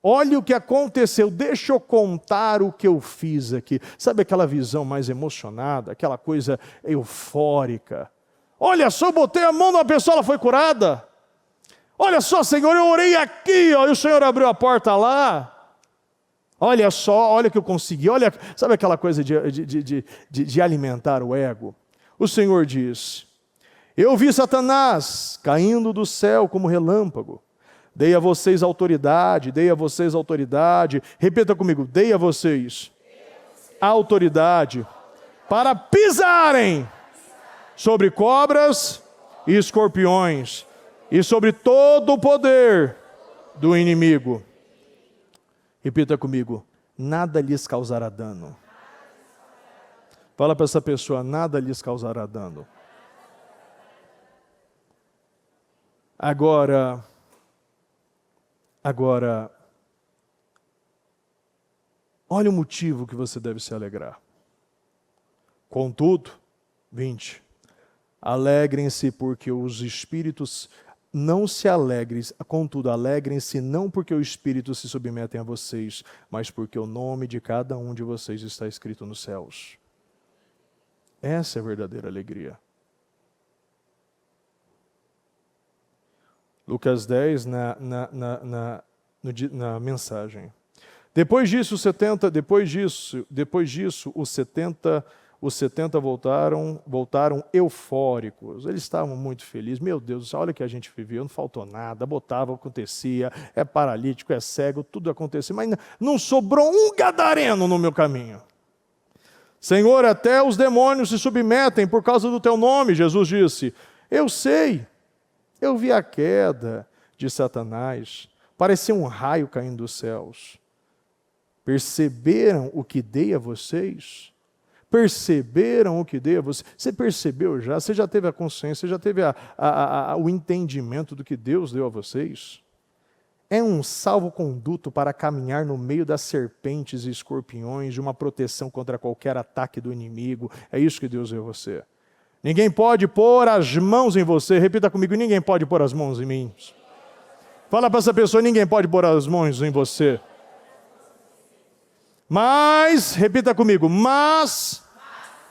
Olha o que aconteceu, deixa eu contar o que eu fiz aqui. Sabe aquela visão mais emocionada, aquela coisa eufórica? Olha só, eu botei a mão numa pessoa, ela foi curada. Olha só, Senhor, eu orei aqui, ó, e o Senhor abriu a porta lá. Olha só, olha o que eu consegui. Olha, sabe aquela coisa de alimentar o ego? O Senhor diz: eu vi Satanás caindo do céu como relâmpago. Dei a vocês autoridade, repita comigo, dei a vocês autoridade para pisarem sobre cobras e escorpiões e sobre todo o poder do inimigo. Repita comigo, nada lhes causará dano. Fala para essa pessoa, nada lhes causará dano. Agora, olha o motivo que você deve se alegrar. Contudo, 20, alegrem-se porque os espíritos, não se alegrem, contudo, alegrem-se não porque os espíritos se submetem a vocês, mas porque o nome de cada um de vocês está escrito nos céus. Essa é a verdadeira alegria. Lucas 10, na mensagem. Depois disso, os 70 voltaram eufóricos. Eles estavam muito felizes. Meu Deus, olha o que a gente viveu, não faltou nada, botava, acontecia, é paralítico, é cego, tudo acontecia, mas não sobrou um gadareno no meu caminho. Senhor, até os demônios se submetem por causa do teu nome, Jesus disse. Eu sei, eu vi a queda de Satanás, parecia um raio caindo dos céus. Perceberam o que dei a vocês? Perceberam o que dei a vocês? Você percebeu já? Você já teve a consciência? Você já teve o entendimento do que Deus deu a vocês? É um salvo-conduto para caminhar no meio das serpentes e escorpiões, de uma proteção contra qualquer ataque do inimigo. É isso que Deus deu a você. Ninguém pode pôr as mãos em você. Repita comigo, ninguém pode pôr as mãos em mim. Fala para essa pessoa, ninguém pode pôr as mãos em você. Mas, repita comigo,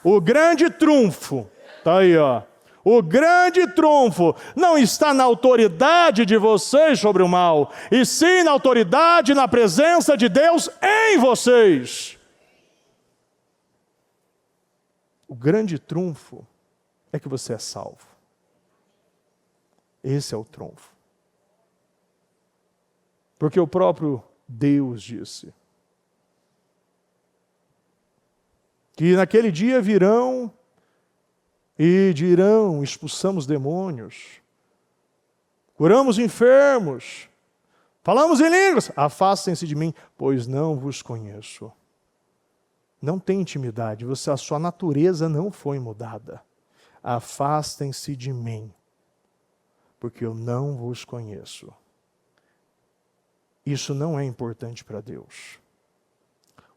o grande trunfo, está aí, ó. O grande trunfo não está na autoridade de vocês sobre o mal, e sim na autoridade e na presença de Deus em vocês. O grande trunfo é que você é salvo. Esse é o trunfo. Porque o próprio Deus disse que naquele dia virão e dirão, expulsamos demônios, curamos enfermos, falamos em línguas, afastem-se de mim, pois não vos conheço. Não tem intimidade, a sua natureza não foi mudada. Afastem-se de mim, porque eu não vos conheço. Isso não é importante para Deus.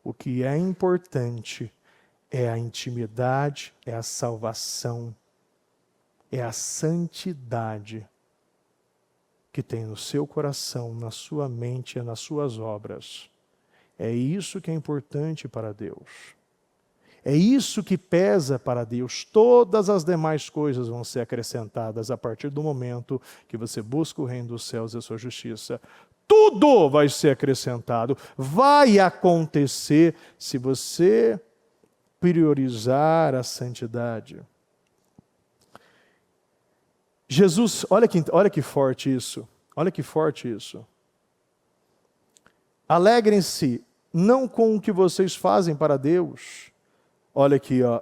O que é importante é a intimidade, é a salvação, é a santidade que tem no seu coração, na sua mente e nas suas obras. É isso que é importante para Deus. É isso que pesa para Deus. Todas as demais coisas vão ser acrescentadas a partir do momento que você busca o reino dos céus e a sua justiça. Tudo vai ser acrescentado. Vai acontecer se você priorizar a santidade. Jesus, olha que forte isso. Olha que forte isso. Alegrem-se não com o que vocês fazem para Deus. Olha aqui, ó.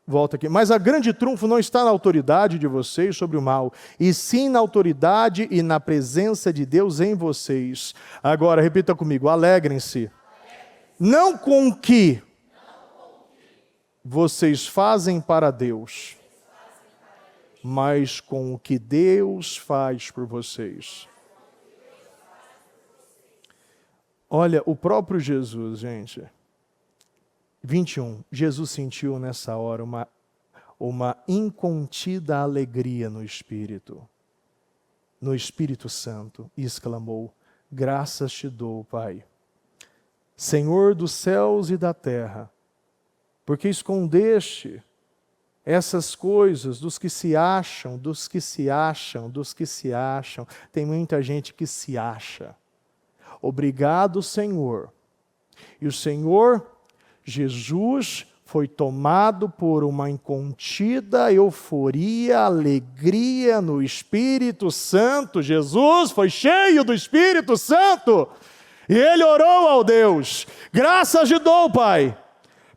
Volta aqui. Mas a grande trunfo não está na autoridade de vocês sobre o mal, e sim na autoridade e na presença de Deus em vocês. Agora, repita comigo. Alegrem-se. Não com o que vocês fazem para Deus, mas com o que Deus faz por vocês. Olha, o próprio Jesus, gente. 21. Jesus sentiu nessa hora uma incontida alegria no Espírito Santo, e exclamou: graças te dou, Pai, Senhor dos céus e da terra, porque escondeste essas coisas dos que se acham. Tem muita gente que se acha. Obrigado, Senhor. E o Senhor Jesus foi tomado por uma incontida euforia, alegria no Espírito Santo. Jesus foi cheio do Espírito Santo. E ele orou ao Deus: graças te dou, Pai,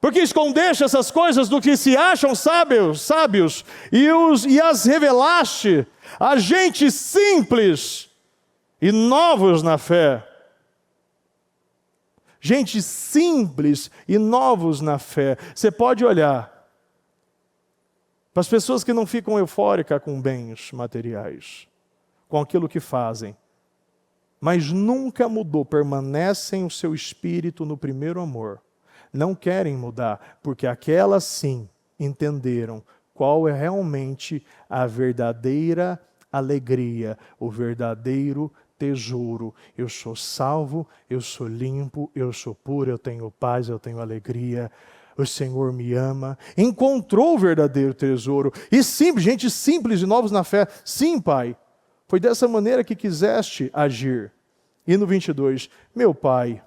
porque escondeste essas coisas do que se acham sábios e as revelaste a gente simples e novos na fé. Gente simples e novos na fé. Você pode olhar para as pessoas que não ficam eufóricas com bens materiais, com aquilo que fazem, mas nunca mudou, permanecem o seu espírito no primeiro amor. Não querem mudar, porque aquelas sim entenderam qual é realmente a verdadeira alegria, o verdadeiro tesouro. Eu sou salvo, eu sou limpo, eu sou puro, eu tenho paz, eu tenho alegria. O Senhor me ama. Encontrou o verdadeiro tesouro. E simples, gente simples e novos na fé. Sim, Pai, Foi dessa maneira que quiseste agir. E no 22, meu Pai,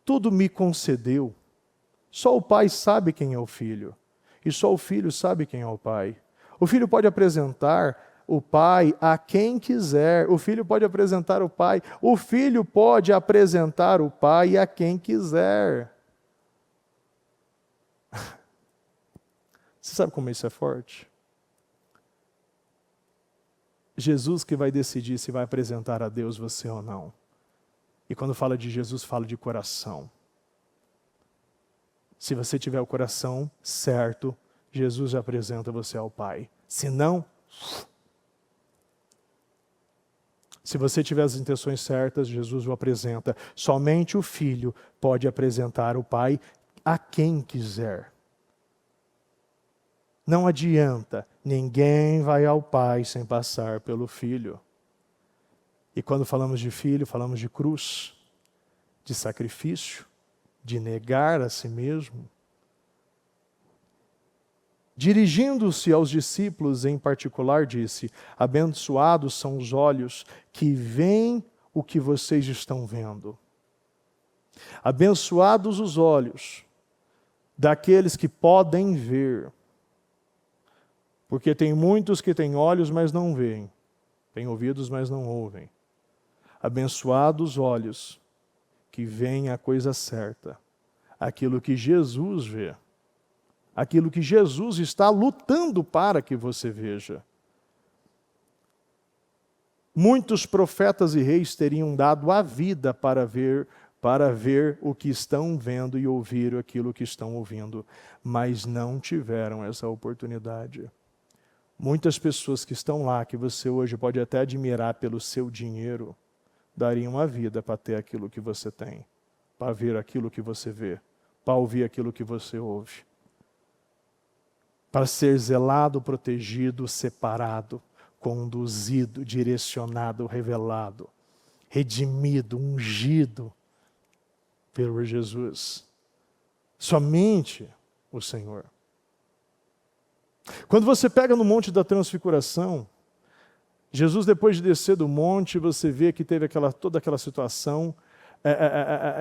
tudo me concedeu. Só o Pai sabe quem é o Filho. E só o Filho sabe quem é o Pai. O Filho pode apresentar o Pai a quem quiser. O Filho pode apresentar o Pai. O Filho pode apresentar o Pai a quem quiser. Você sabe como isso é forte? Jesus que vai decidir se vai apresentar a Deus você ou não. E quando fala de Jesus, fala de coração. Se você tiver o coração certo, Jesus apresenta você ao Pai. Se não, se você tiver as intenções certas, Jesus o apresenta. Somente o Filho pode apresentar o Pai a quem quiser. Não adianta, ninguém vai ao Pai sem passar pelo Filho. E quando falamos de Filho, falamos de cruz, de sacrifício, de negar a si mesmo. Dirigindo-se aos discípulos em particular, disse: abençoados são os olhos que veem o que vocês estão vendo. Abençoados os olhos daqueles que podem ver. Porque tem muitos que têm olhos, mas não veem. Têm ouvidos, mas não ouvem. Abençoados os olhos que veem a coisa certa. Aquilo que Jesus vê. Aquilo que Jesus está lutando para que você veja. Muitos profetas e reis teriam dado a vida para ver o que estão vendo e ouvir aquilo que estão ouvindo, mas não tiveram essa oportunidade. Muitas pessoas que estão lá, que você hoje pode até admirar pelo seu dinheiro, dariam a vida para ter aquilo que você tem, para ver aquilo que você vê, para ouvir aquilo que você ouve. Para ser zelado, protegido, separado, conduzido, direcionado, revelado, redimido, ungido pelo Jesus. Somente o Senhor. Quando você pega no Monte da Transfiguração, Jesus, depois de descer do monte, você vê que teve toda aquela situação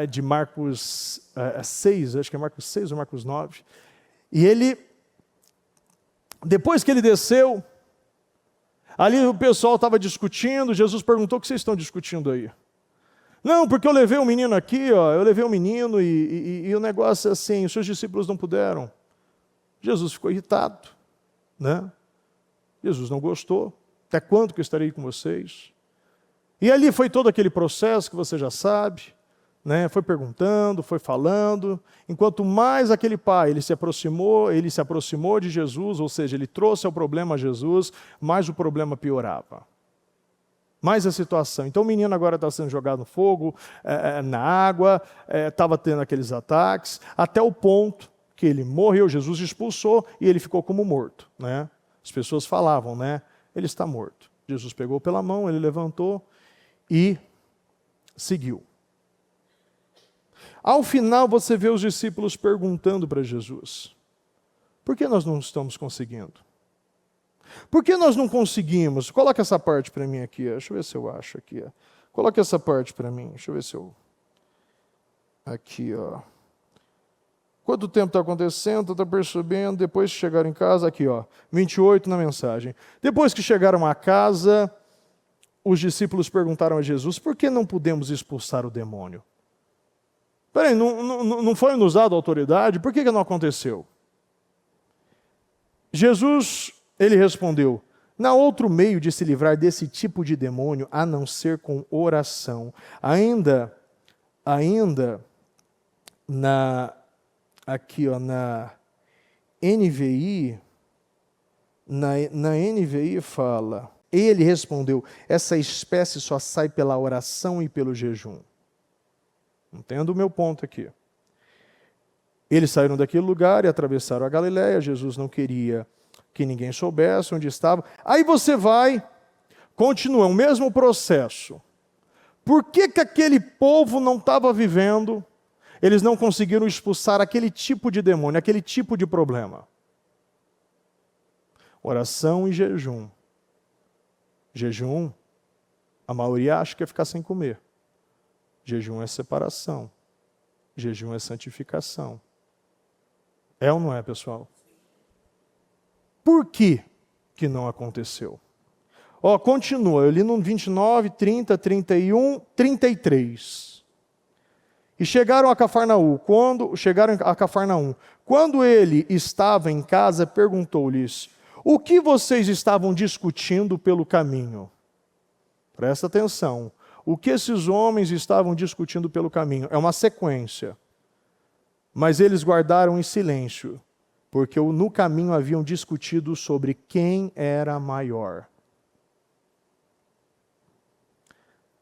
de Marcos 6, acho que é Marcos 6 ou Marcos 9, e ele, depois que ele desceu, ali o pessoal estava discutindo, Jesus perguntou: o que vocês estão discutindo aí? Não, porque eu levei um menino aqui, eu levei um menino e o negócio é assim, os seus discípulos não puderam. Jesus ficou irritado, né? Jesus não gostou. Até quando que eu estarei com vocês? E ali foi todo aquele processo que você já sabe, né? Foi perguntando, foi falando. Enquanto mais aquele pai ele se aproximou de Jesus, ou seja, ele trouxe o problema a Jesus, mais o problema piorava. Mais a situação. Então o menino agora está sendo jogado no fogo, na água, estava tendo aqueles ataques, até o ponto que ele morreu, Jesus expulsou e ele ficou como morto, né? As pessoas falavam, né? Ele está morto. Jesus pegou pela mão, ele levantou e seguiu. Ao final você vê os discípulos perguntando para Jesus: por que nós não estamos conseguindo? Por que nós não conseguimos? Coloca essa parte para mim aqui. Deixa eu ver se eu acho aqui. Coloca essa parte para mim. Deixa eu ver se eu... Aqui, ó. Quanto tempo está acontecendo? Está percebendo? Depois que chegaram em casa, aqui, ó, 28 na mensagem. Depois que chegaram a casa, os discípulos perguntaram a Jesus: por que não podemos expulsar o demônio? Peraí, não foi nos dado autoridade? Por que não aconteceu? Jesus, ele respondeu: não há outro meio de se livrar desse tipo de demônio a não ser com oração. Ainda aqui, ó, na NVI, na NVI fala: ele respondeu, essa espécie só sai pela oração e pelo jejum. Entenda o meu ponto aqui. Eles saíram daquele lugar e atravessaram a Galileia. Jesus não queria que ninguém soubesse onde estava. Aí você vai, continua o mesmo processo. Por que aquele povo não estava vivendo? Eles não conseguiram expulsar aquele tipo de demônio, aquele tipo de problema. Oração e jejum. Jejum, a maioria acha que é ficar sem comer. Jejum é separação. Jejum é santificação. É ou não é, pessoal? Por que que não aconteceu? Continua, eu li no 29, 30, 31, 33. E chegaram a Cafarnaum. Quando ele estava em casa, perguntou-lhes: o que vocês estavam discutindo pelo caminho? Presta atenção. O que esses homens estavam discutindo pelo caminho? É uma sequência. Mas eles guardaram em silêncio, porque no caminho haviam discutido sobre quem era maior.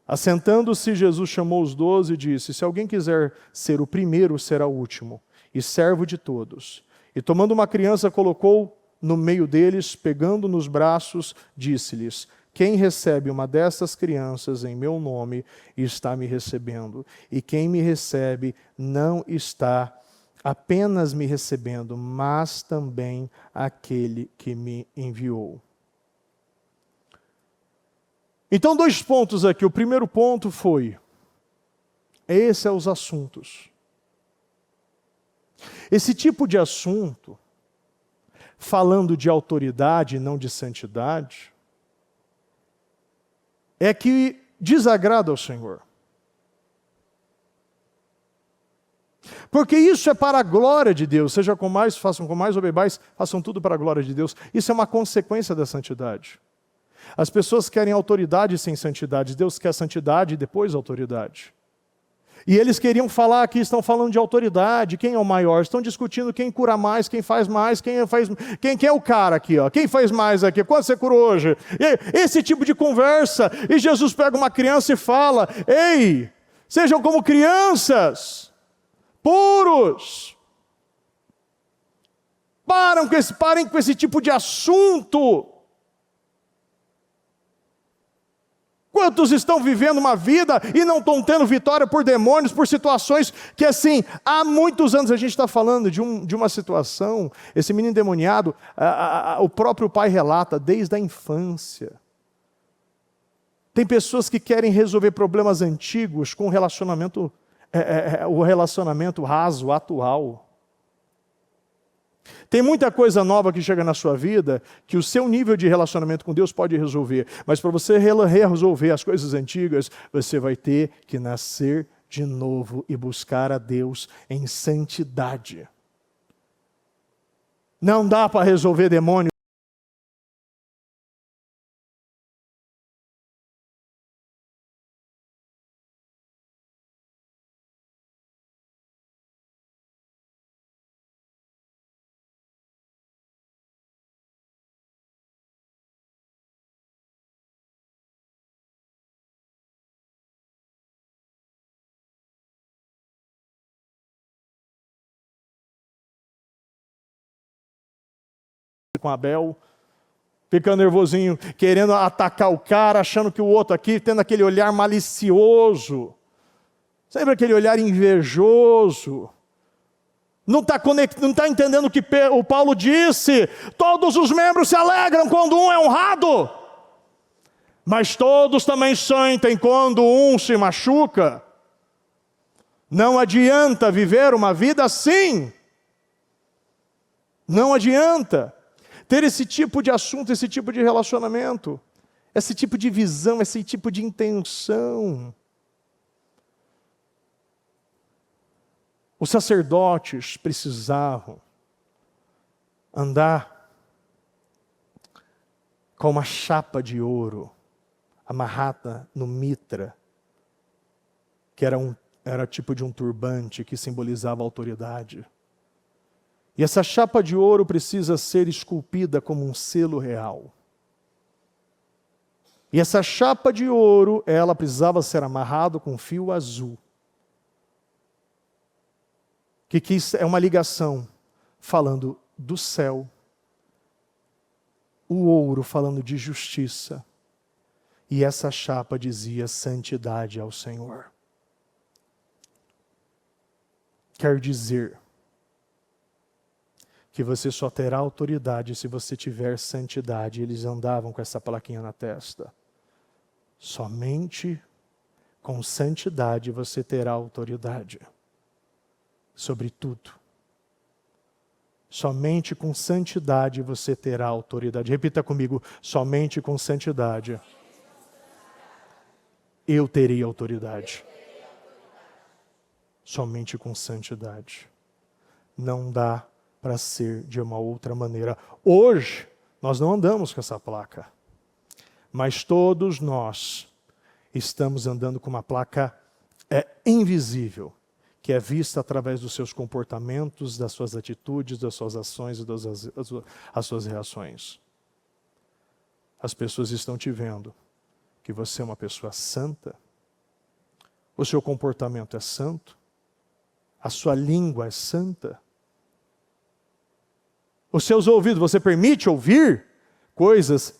Assentando-se, Jesus chamou os 12 e disse: se alguém quiser ser o primeiro, será o último, e servo de todos. E tomando uma criança, colocou no meio deles, pegando nos braços, disse-lhes: quem recebe uma destas crianças em meu nome, está me recebendo. E quem me recebe, não está apenas me recebendo, mas também aquele que me enviou. Então, 2 pontos aqui. O primeiro ponto foi: esses são os assuntos. Esse tipo de assunto, falando de autoridade e não de santidade, é que desagrada ao Senhor. Porque isso é para a glória de Deus. Seja com mais, façam com mais ou bebais, façam tudo para a glória de Deus. Isso é uma consequência da santidade. As pessoas querem autoridade sem santidade. Deus quer santidade e depois autoridade. E eles queriam falar aqui, estão falando de autoridade, quem é o maior? Estão discutindo quem cura mais, quem faz mais, quem é o cara aqui, ó? Quem faz mais aqui? Quanto você curou hoje? E esse tipo de conversa. E Jesus pega uma criança e fala: ei, sejam como crianças, puros. Parem com esse tipo de assunto. Quantos estão vivendo uma vida e não estão tendo vitória por demônios, por situações que, assim, há muitos anos a gente está falando de uma situação, esse menino endemoniado, o próprio pai relata, desde a infância. Tem pessoas que querem resolver problemas antigos com o relacionamento raso, atual. Tem muita coisa nova que chega na sua vida que o seu nível de relacionamento com Deus pode resolver. Mas para você resolver as coisas antigas, você vai ter que nascer de novo e buscar a Deus em santidade. Não dá para resolver demônio. Com Abel, ficando nervosinho, querendo atacar o cara, achando que o outro aqui, tendo aquele olhar malicioso, sempre aquele olhar invejoso, não está entendendo o que o Paulo disse: todos os membros se alegram quando um é honrado, mas todos também sentem quando um se machuca. Não adianta viver uma vida assim, não adianta ter esse tipo de assunto, esse tipo de relacionamento, esse tipo de visão, esse tipo de intenção. Os sacerdotes precisavam andar com uma chapa de ouro amarrada no mitra, que era tipo de um turbante que simbolizava a autoridade. E essa chapa de ouro precisa ser esculpida como um selo real. E essa chapa de ouro, ela precisava ser amarrada com fio azul. Que é uma ligação falando do céu. O ouro falando de justiça. E essa chapa dizia santidade ao Senhor. Quer dizer que você só terá autoridade se você tiver santidade. Eles andavam com essa plaquinha na testa. Somente com santidade você terá autoridade sobre tudo. Somente com santidade você terá autoridade. Repita comigo, somente com santidade eu terei autoridade. Somente com santidade. Não dá para ser de uma outra maneira. Hoje, nós não andamos com essa placa. Mas todos nós estamos andando com uma placa invisível, que é vista através dos seus comportamentos, das suas atitudes, das suas ações e das suas reações. As pessoas estão te vendo que você é uma pessoa santa, o seu comportamento é santo, a sua língua é santa, os seus ouvidos, você permite ouvir coisas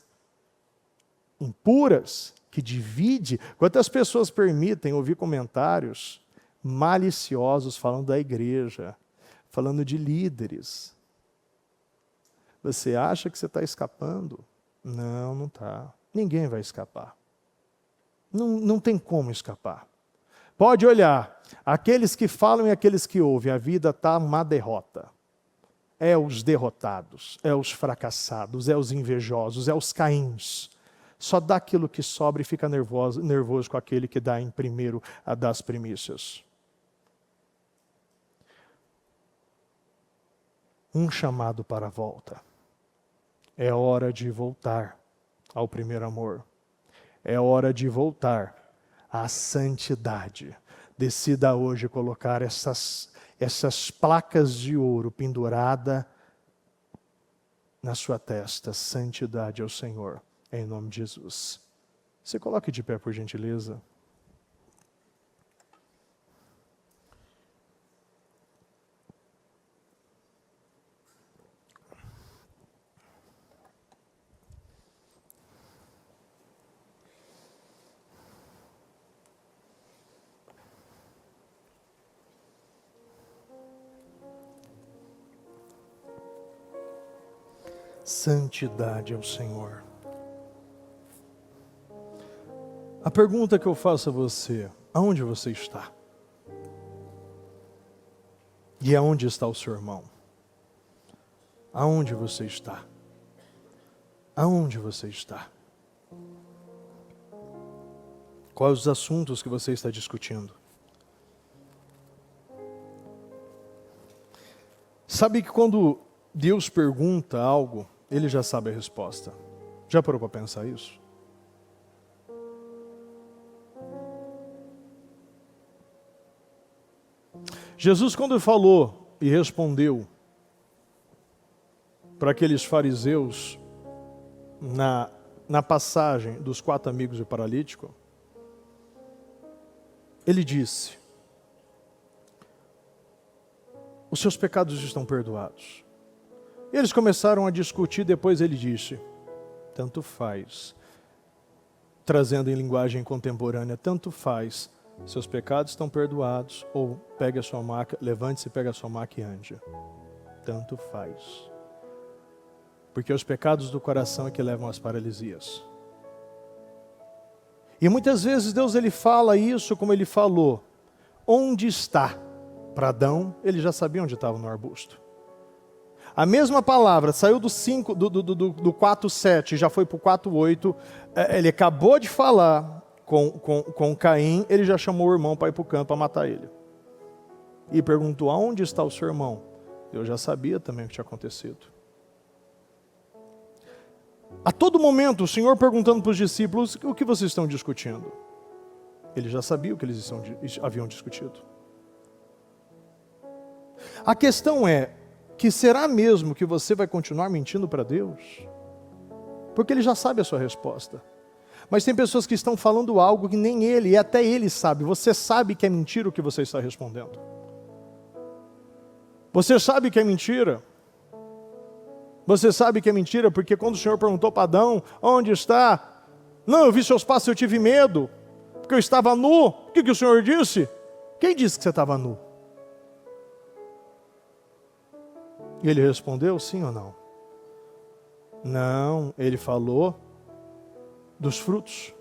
impuras, que divide. Quantas pessoas permitem ouvir comentários maliciosos falando da igreja, falando de líderes? Você acha que você está escapando? Não, não está. Ninguém vai escapar. Não tem como escapar. Pode olhar, aqueles que falam e aqueles que ouvem, a vida está uma derrota. É os derrotados, é os fracassados, é os invejosos, é os Caíns. Só dá aquilo que sobra e fica nervoso com aquele que dá em primeiro a das primícias. Um chamado para a volta. É hora de voltar ao primeiro amor. É hora de voltar à santidade. Decida hoje colocar essas placas de ouro penduradas na sua testa. Santidade ao Senhor. Em nome de Jesus. Se coloque de pé, por gentileza. Santidade ao Senhor. A pergunta que eu faço a você, aonde você está? E aonde está o seu irmão? Aonde você está? Aonde você está? Quais os assuntos que você está discutindo? Sabe que quando Deus pergunta algo, Ele já sabe a resposta. Já parou para pensar isso? Jesus, quando falou e respondeu para aqueles fariseus na passagem dos 4 amigos e o paralítico, Ele disse: os seus pecados estão perdoados. E eles começaram a discutir, depois Ele disse: tanto faz. Trazendo em linguagem contemporânea, tanto faz. Seus pecados estão perdoados, ou pegue a sua maca, levante-se, pegue a sua maca e ande. Tanto faz. Porque os pecados do coração é que levam às paralisias. E muitas vezes Deus ele fala isso como Ele falou. Onde está? Para Adão, ele já sabia onde estava no arbusto. A mesma palavra saiu do 4:7, já foi para o 4:8. Ele acabou de falar com Caim, ele já chamou o irmão para ir para o campo para matar ele. E perguntou: aonde está o seu irmão? Eu já sabia também o que tinha acontecido. A todo momento o Senhor perguntando para os discípulos: o que vocês estão discutindo? Ele já sabia o que eles haviam discutido. A questão é que será mesmo que você vai continuar mentindo para Deus? Porque Ele já sabe a sua resposta. Mas tem pessoas que estão falando algo que nem Ele, e até Ele sabe. Você sabe que é mentira o que você está respondendo. Você sabe que é mentira. Você sabe que é mentira porque quando o Senhor perguntou para Adão: onde está? Não, eu vi seus passos e eu tive medo, porque eu estava nu. O que o Senhor disse? Quem disse que você estava nu? E ele respondeu sim ou não? Não, ele falou dos frutos.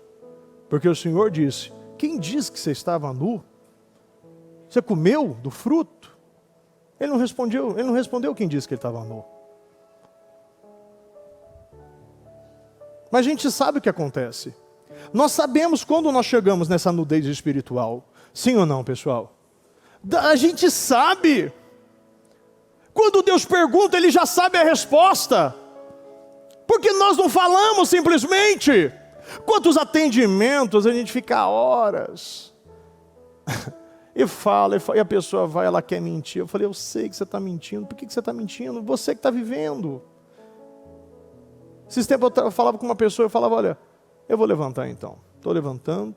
Porque o Senhor disse: quem disse que você estava nu? Você comeu do fruto? Ele não respondeu quem disse que ele estava nu. Mas a gente sabe o que acontece. Nós sabemos quando nós chegamos nessa nudez espiritual. Sim ou não, pessoal? A gente sabe. Quando Deus pergunta, Ele já sabe a resposta. Porque nós não falamos simplesmente. Quantos atendimentos a gente fica horas e fala, e a pessoa vai, ela quer mentir. Eu falei: eu sei que você está mentindo. Por que você está mentindo? Você que está vivendo. Esses tempos eu falava com uma pessoa, eu falava: olha, eu vou levantar então. Estou levantando,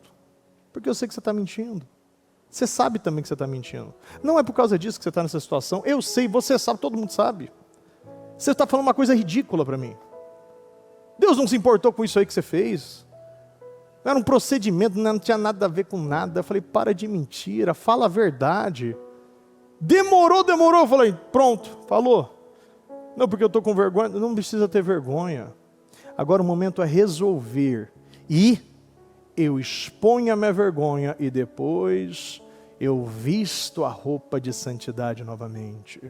porque eu sei que você está mentindo. Você sabe também que você está mentindo. Não é por causa disso que você está nessa situação. Eu sei, você sabe, todo mundo sabe. Você está falando uma coisa ridícula para mim. Deus não se importou com isso aí que você fez. Não era um procedimento, não tinha nada a ver com nada. Eu falei: para de mentira, fala a verdade. Demorou. Eu falei: pronto, falou. Não, porque eu estou com vergonha. Não precisa ter vergonha. Agora o momento é resolver. E eu exponho a minha vergonha e depois eu visto a roupa de santidade novamente.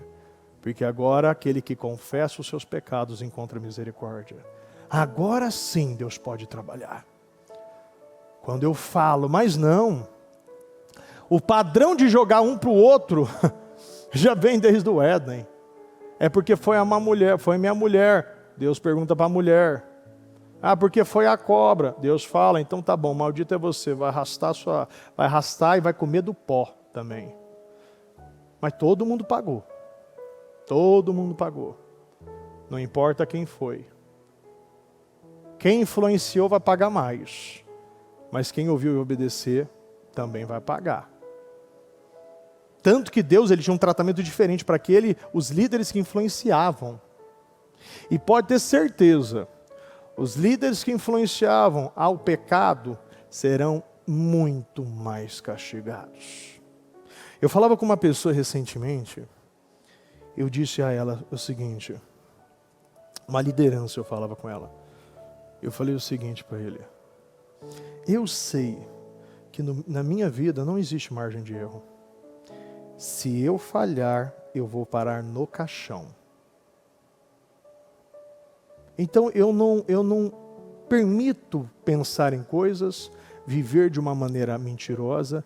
Porque agora aquele que confessa os seus pecados encontra misericórdia. Agora sim Deus pode trabalhar. Quando eu falo, mas não. O padrão de jogar um para o outro já vem desde o Éden. É porque foi minha mulher. Deus pergunta para a mulher. Ah, porque foi a cobra. Deus fala: então tá bom, maldito é você, vai arrastar e vai comer do pó também. Mas todo mundo pagou. Todo mundo pagou. Não importa quem foi. Quem influenciou vai pagar mais. Mas quem ouviu e obedecer também vai pagar. Tanto que Deus, ele tinha um tratamento diferente para os líderes que influenciavam. E pode ter certeza, os líderes que influenciavam ao pecado serão muito mais castigados. Eu falava com uma pessoa recentemente, eu disse a ela o seguinte, uma liderança, eu falava com ela. Eu falei o seguinte para ele: eu sei que na minha vida não existe margem de erro. Se eu falhar, eu vou parar no caixão. Então eu não permito pensar em coisas, viver de uma maneira mentirosa.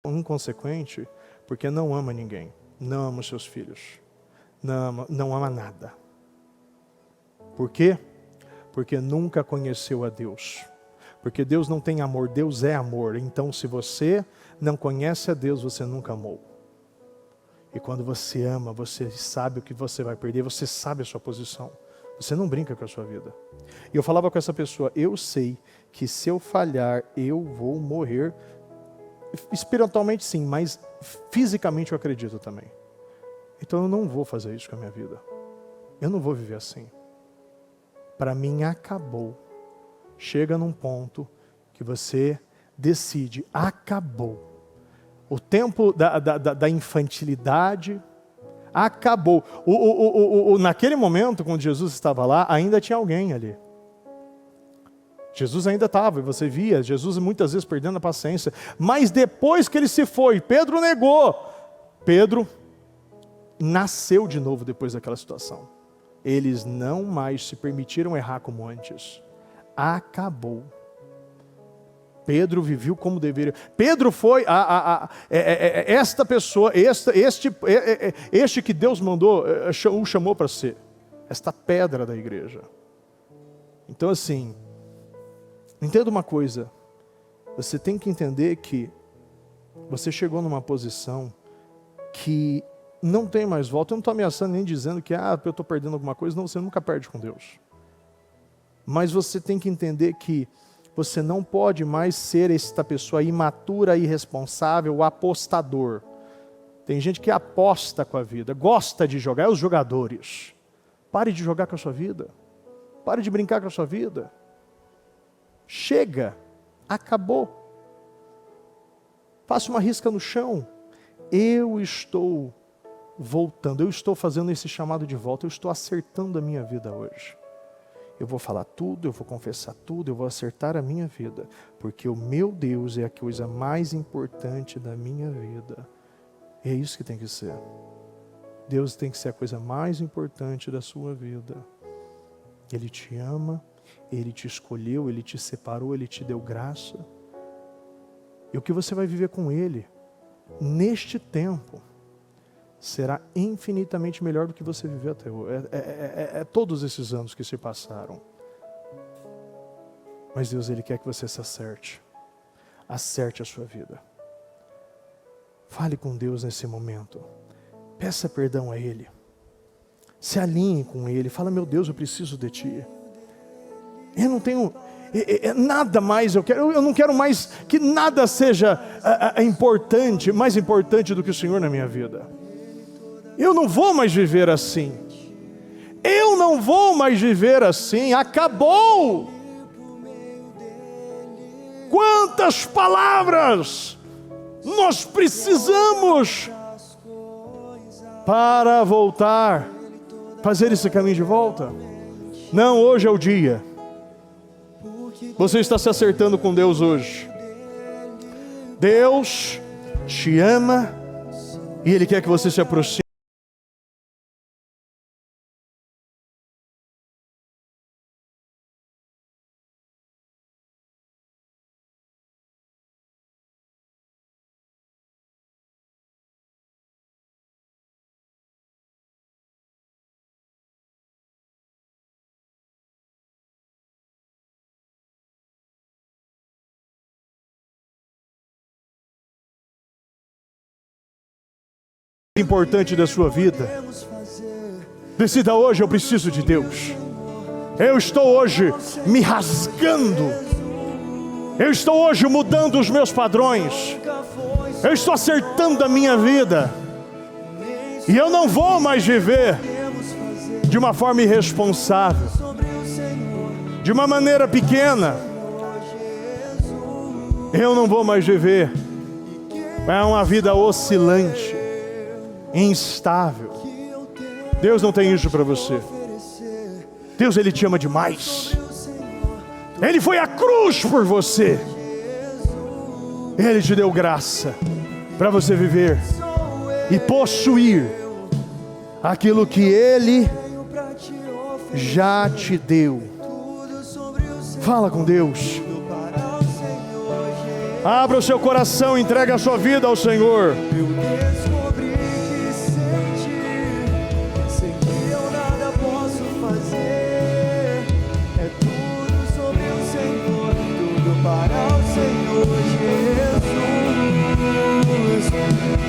Inconsequente, porque não ama ninguém, não ama os seus filhos, não ama nada. Por quê? Porque nunca conheceu a Deus. Porque Deus não tem amor, Deus é amor. Então, se você não conhece a Deus, você nunca amou. E quando você ama, você sabe o que você vai perder, você sabe a sua posição. Você não brinca com a sua vida. E eu falava com essa pessoa: eu sei que se eu falhar, eu vou morrer. Espiritualmente sim, mas fisicamente eu acredito também. Então eu não vou fazer isso com a minha vida. Eu não vou viver assim. Para mim acabou. Chega num ponto que você decide, acabou. O tempo da infantilidade acabou. Naquele momento, quando Jesus estava lá, ainda tinha alguém ali. Jesus ainda estava, e você via, Jesus muitas vezes perdendo a paciência. Mas depois que ele se foi, Pedro negou. Pedro nasceu de novo depois daquela situação. Eles não mais se permitiram errar como antes. Acabou. Pedro viveu como deveria. Pedro foi esta pessoa, este que Deus mandou, o chamou para ser. Esta pedra da igreja. Então assim, entenda uma coisa, você tem que entender que você chegou numa posição que não tem mais volta. Eu não estou ameaçando nem dizendo que eu estou perdendo alguma coisa. Não, você nunca perde com Deus. Mas você tem que entender que você não pode mais ser esta pessoa imatura, irresponsável, apostador. Tem gente que aposta com a vida, gosta de jogar, é os jogadores. Pare de jogar com a sua vida. Pare de brincar com a sua vida. Chega, acabou. Faça uma risca no chão. Eu estou voltando, eu estou fazendo esse chamado de volta, eu estou acertando a minha vida hoje. Eu vou falar tudo, eu vou confessar tudo, eu vou acertar a minha vida, porque o meu Deus é a coisa mais importante da minha vida. É isso que tem que ser. Deus tem que ser a coisa mais importante da sua vida. Ele te ama, Ele te escolheu, Ele te separou, Ele te deu graça. E o que você vai viver com Ele, neste tempo, será infinitamente melhor do que você viveu até hoje. Todos esses anos que se passaram. Mas Deus, Ele quer que você se acerte. Acerte a sua vida. Fale com Deus nesse momento. Peça perdão a Ele. Se alinhe com Ele. Fala, meu Deus, eu preciso de Ti. Eu não tenho nada mais, eu não quero mais que nada seja importante, mais importante do que o Senhor na minha vida. Eu não vou mais viver assim. Eu não vou mais viver assim. Acabou. Quantas palavras nós precisamos para voltar, fazer esse caminho de volta? Não, hoje é o dia. Você está se acertando com Deus hoje. Deus te ama e Ele quer que você se aproxime. Importante da sua vida. Decida hoje, eu preciso de Deus. Eu estou hoje me rasgando. Eu estou hoje mudando os meus padrões. Eu estou acertando a minha vida. E eu não vou mais viver de uma forma irresponsável, de uma maneira pequena. Eu não vou mais viver uma vida oscilante, instável. Deus não tem isso para você. Deus, Ele te ama demais. Ele foi à cruz por você. Ele te deu graça para você viver e possuir aquilo que Ele já te deu. Fala com Deus. Abra o seu coração, entregue a sua vida ao Senhor.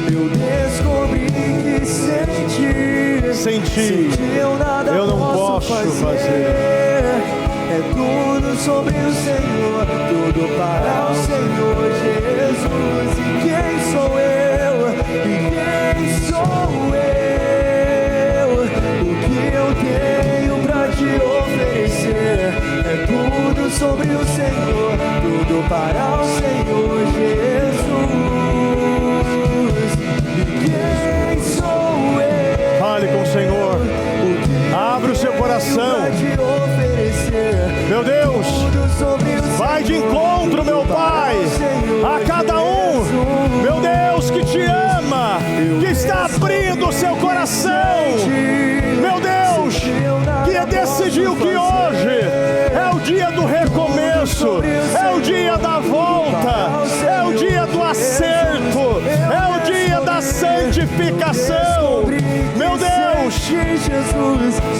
Eu descobri que sentir eu não posso fazer. É tudo sobre o Senhor, tudo para o Senhor Jesus. E quem sou eu? E quem sou eu? O que eu tenho pra te oferecer? É tudo sobre o Senhor, tudo para o Senhor Jesus. Quem sou eu? Fale com o Senhor. Abra o seu coração. Meu Deus, vai de encontro, meu Pai, a cada um, meu Deus, que te ama, que está abrindo o seu coração. Meu Deus, que decidiu que hoje é o dia do recomeço, é o dia da volta, é o dia do acerto, é o dia da santificação. Meu Deus,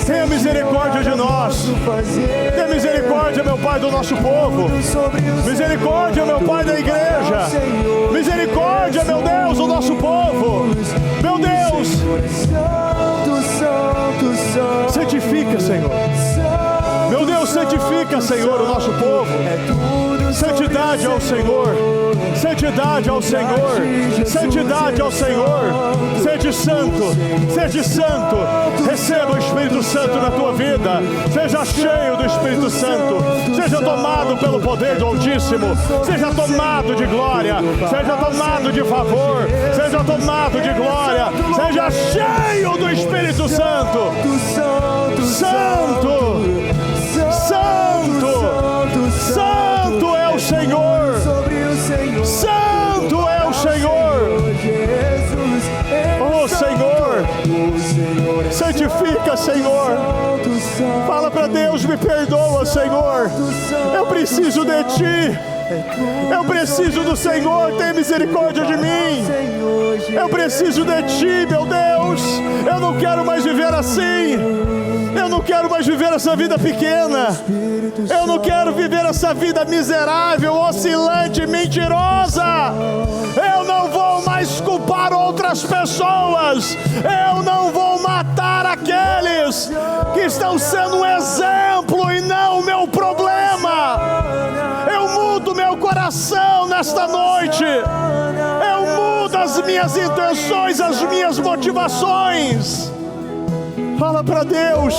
tenha misericórdia de nós. Tenha misericórdia, meu Pai, do nosso povo. Misericórdia, meu Pai, da igreja. Misericórdia, meu Deus, do nosso povo. Meu Deus, santifica, Senhor. Meu Deus, santifica, Senhor, o nosso povo. Santifica Santidade ao Senhor, santidade ao Senhor, santidade ao Senhor. Sede santo, sede santo. Receba o Espírito Santo na tua vida. Seja cheio do Espírito Santo. Seja tomado pelo poder do Altíssimo. Seja tomado de glória. Seja tomado de favor. Seja tomado de glória. Seja cheio do Espírito Santo. Santo, santo, santo é o Senhor. Santo é o Senhor. Oh Senhor, santifica, Senhor. Fala para Deus, me perdoa, Senhor. Eu preciso de Ti. Eu preciso do Senhor, tem misericórdia de mim. Eu preciso de Ti, meu Deus. Eu não quero mais viver assim. Eu não quero mais viver essa vida pequena. Eu não quero viver essa vida miserável, oscilante, mentirosa. Eu não vou mais culpar outras pessoas. Eu não vou matar aqueles que estão sendo um exemplo e não o meu problema. Eu mudo meu coração nesta noite. Eu mudo as minhas intenções, as minhas motivações. Fala para Deus.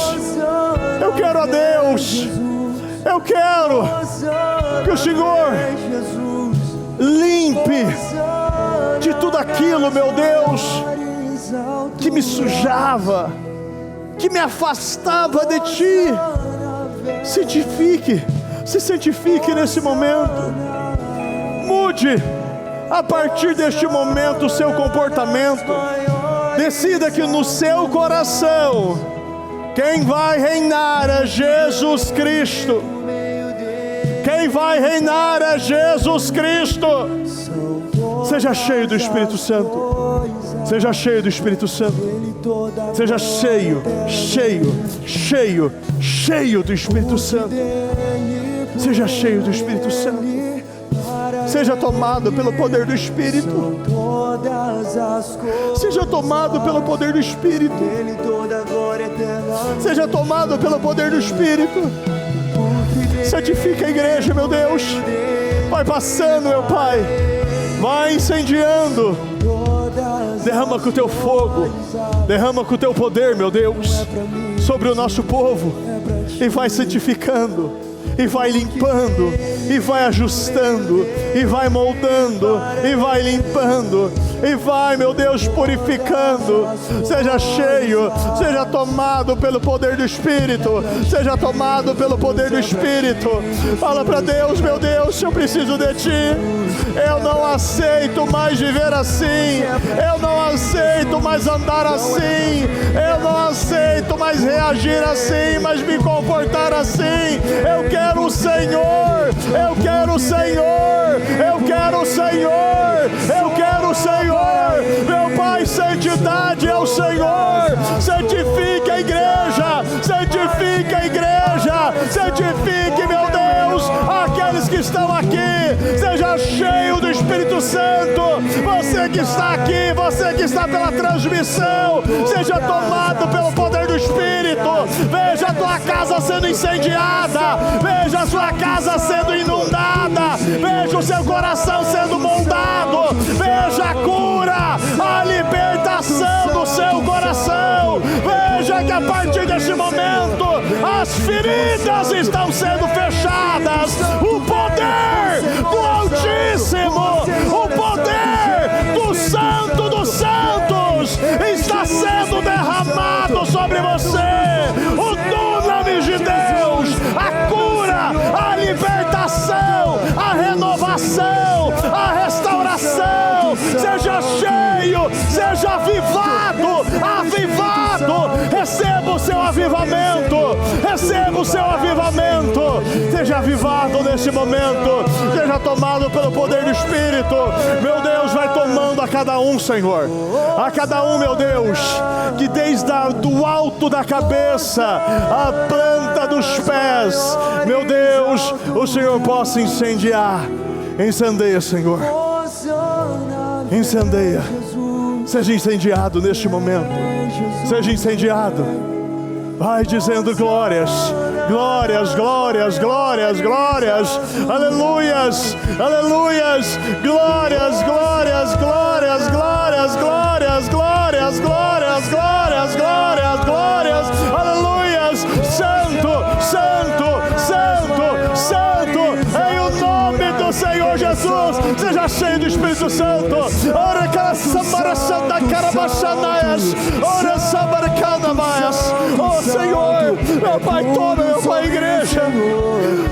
Eu quero a Deus. Eu quero que o Senhor limpe de tudo aquilo, meu Deus, que me sujava, que me afastava de Ti. Santifique, se santifique nesse momento. Mude a partir deste momento o seu comportamento. Decida que no seu coração quem vai reinar é Jesus Cristo. Quem vai reinar é Jesus Cristo. Seja cheio do Espírito Santo. Seja cheio do Espírito Santo. Seja cheio, cheio, cheio, cheio do Espírito Santo. Seja cheio do Espírito Santo. Seja tomado pelo poder do Espírito. Seja tomado pelo poder do Espírito. Seja tomado pelo poder do Espírito. Santifica a igreja, meu Deus. Vai passando, meu Pai. Vai incendiando. Derrama com o Teu fogo. Derrama com o Teu poder, meu Deus, sobre o nosso povo. E vai santificando. E vai limpando, e vai ajustando, e vai moldando, e vai limpando, e vai, meu Deus, purificando. Seja cheio, seja tomado pelo poder do Espírito. Seja tomado pelo poder do Espírito. Fala para Deus, meu Deus, eu preciso de Ti. Eu não aceito mais viver assim. Eu não aceito mais andar assim. Eu não aceito mais reagir assim, mas me comportar assim. Eu quero o Senhor, eu quero o Senhor, eu quero o Senhor, eu quero o Senhor. Meu Pai, santidade é o Senhor. Santifique a igreja, santifique a igreja, santifique, meu Deus, aqueles que estão aqui. Seja cheio do Espírito Santo. Você que está aqui, você que está pela transmissão, seja tomado pelo poder do Espírito. Veja a tua casa sendo incendiada. Veja a sua casa sendo inundada. Veja o seu coração sendo moldado. Veja a cura, a libertação do seu coração. Veja que a partir deste momento as feridas estão sendo fechadas. O poder do Altíssimo, o poder do Santo dos Santos está sendo derramado sobre você. O dunamis de Deus, a cura, a libertação, a renovação, a restauração. Seja cheio, seja avivado, avivado. Receba o seu avivamento, receba o seu avivamento. Seja avivado nesse momento, seja tomado pelo poder do Espírito. Meu Deus, vai tomando a cada um, Senhor, a cada um, meu Deus, que desde do alto da cabeça, a planta dos pés, meu Deus, o Senhor possa incendiar. Incendeia, Senhor, incendeia. Seja incendiado neste momento. Seja incendiado. Vai dizendo glórias. Glórias, glórias, glórias, glórias. Aleluias, aleluias. Glórias, glórias, glórias, glórias, glórias, glórias, glórias, glórias, glórias, glórias. Aleluias. Santo, santo, santo, santo. Em o nome do Senhor Jesus. Seja cheio do Espírito Santo. Ora, cara, samara, santa, carabachanaias. Ora, samara, canamaias. Oh, Senhor, meu Pai, toma, meu Pai, igreja.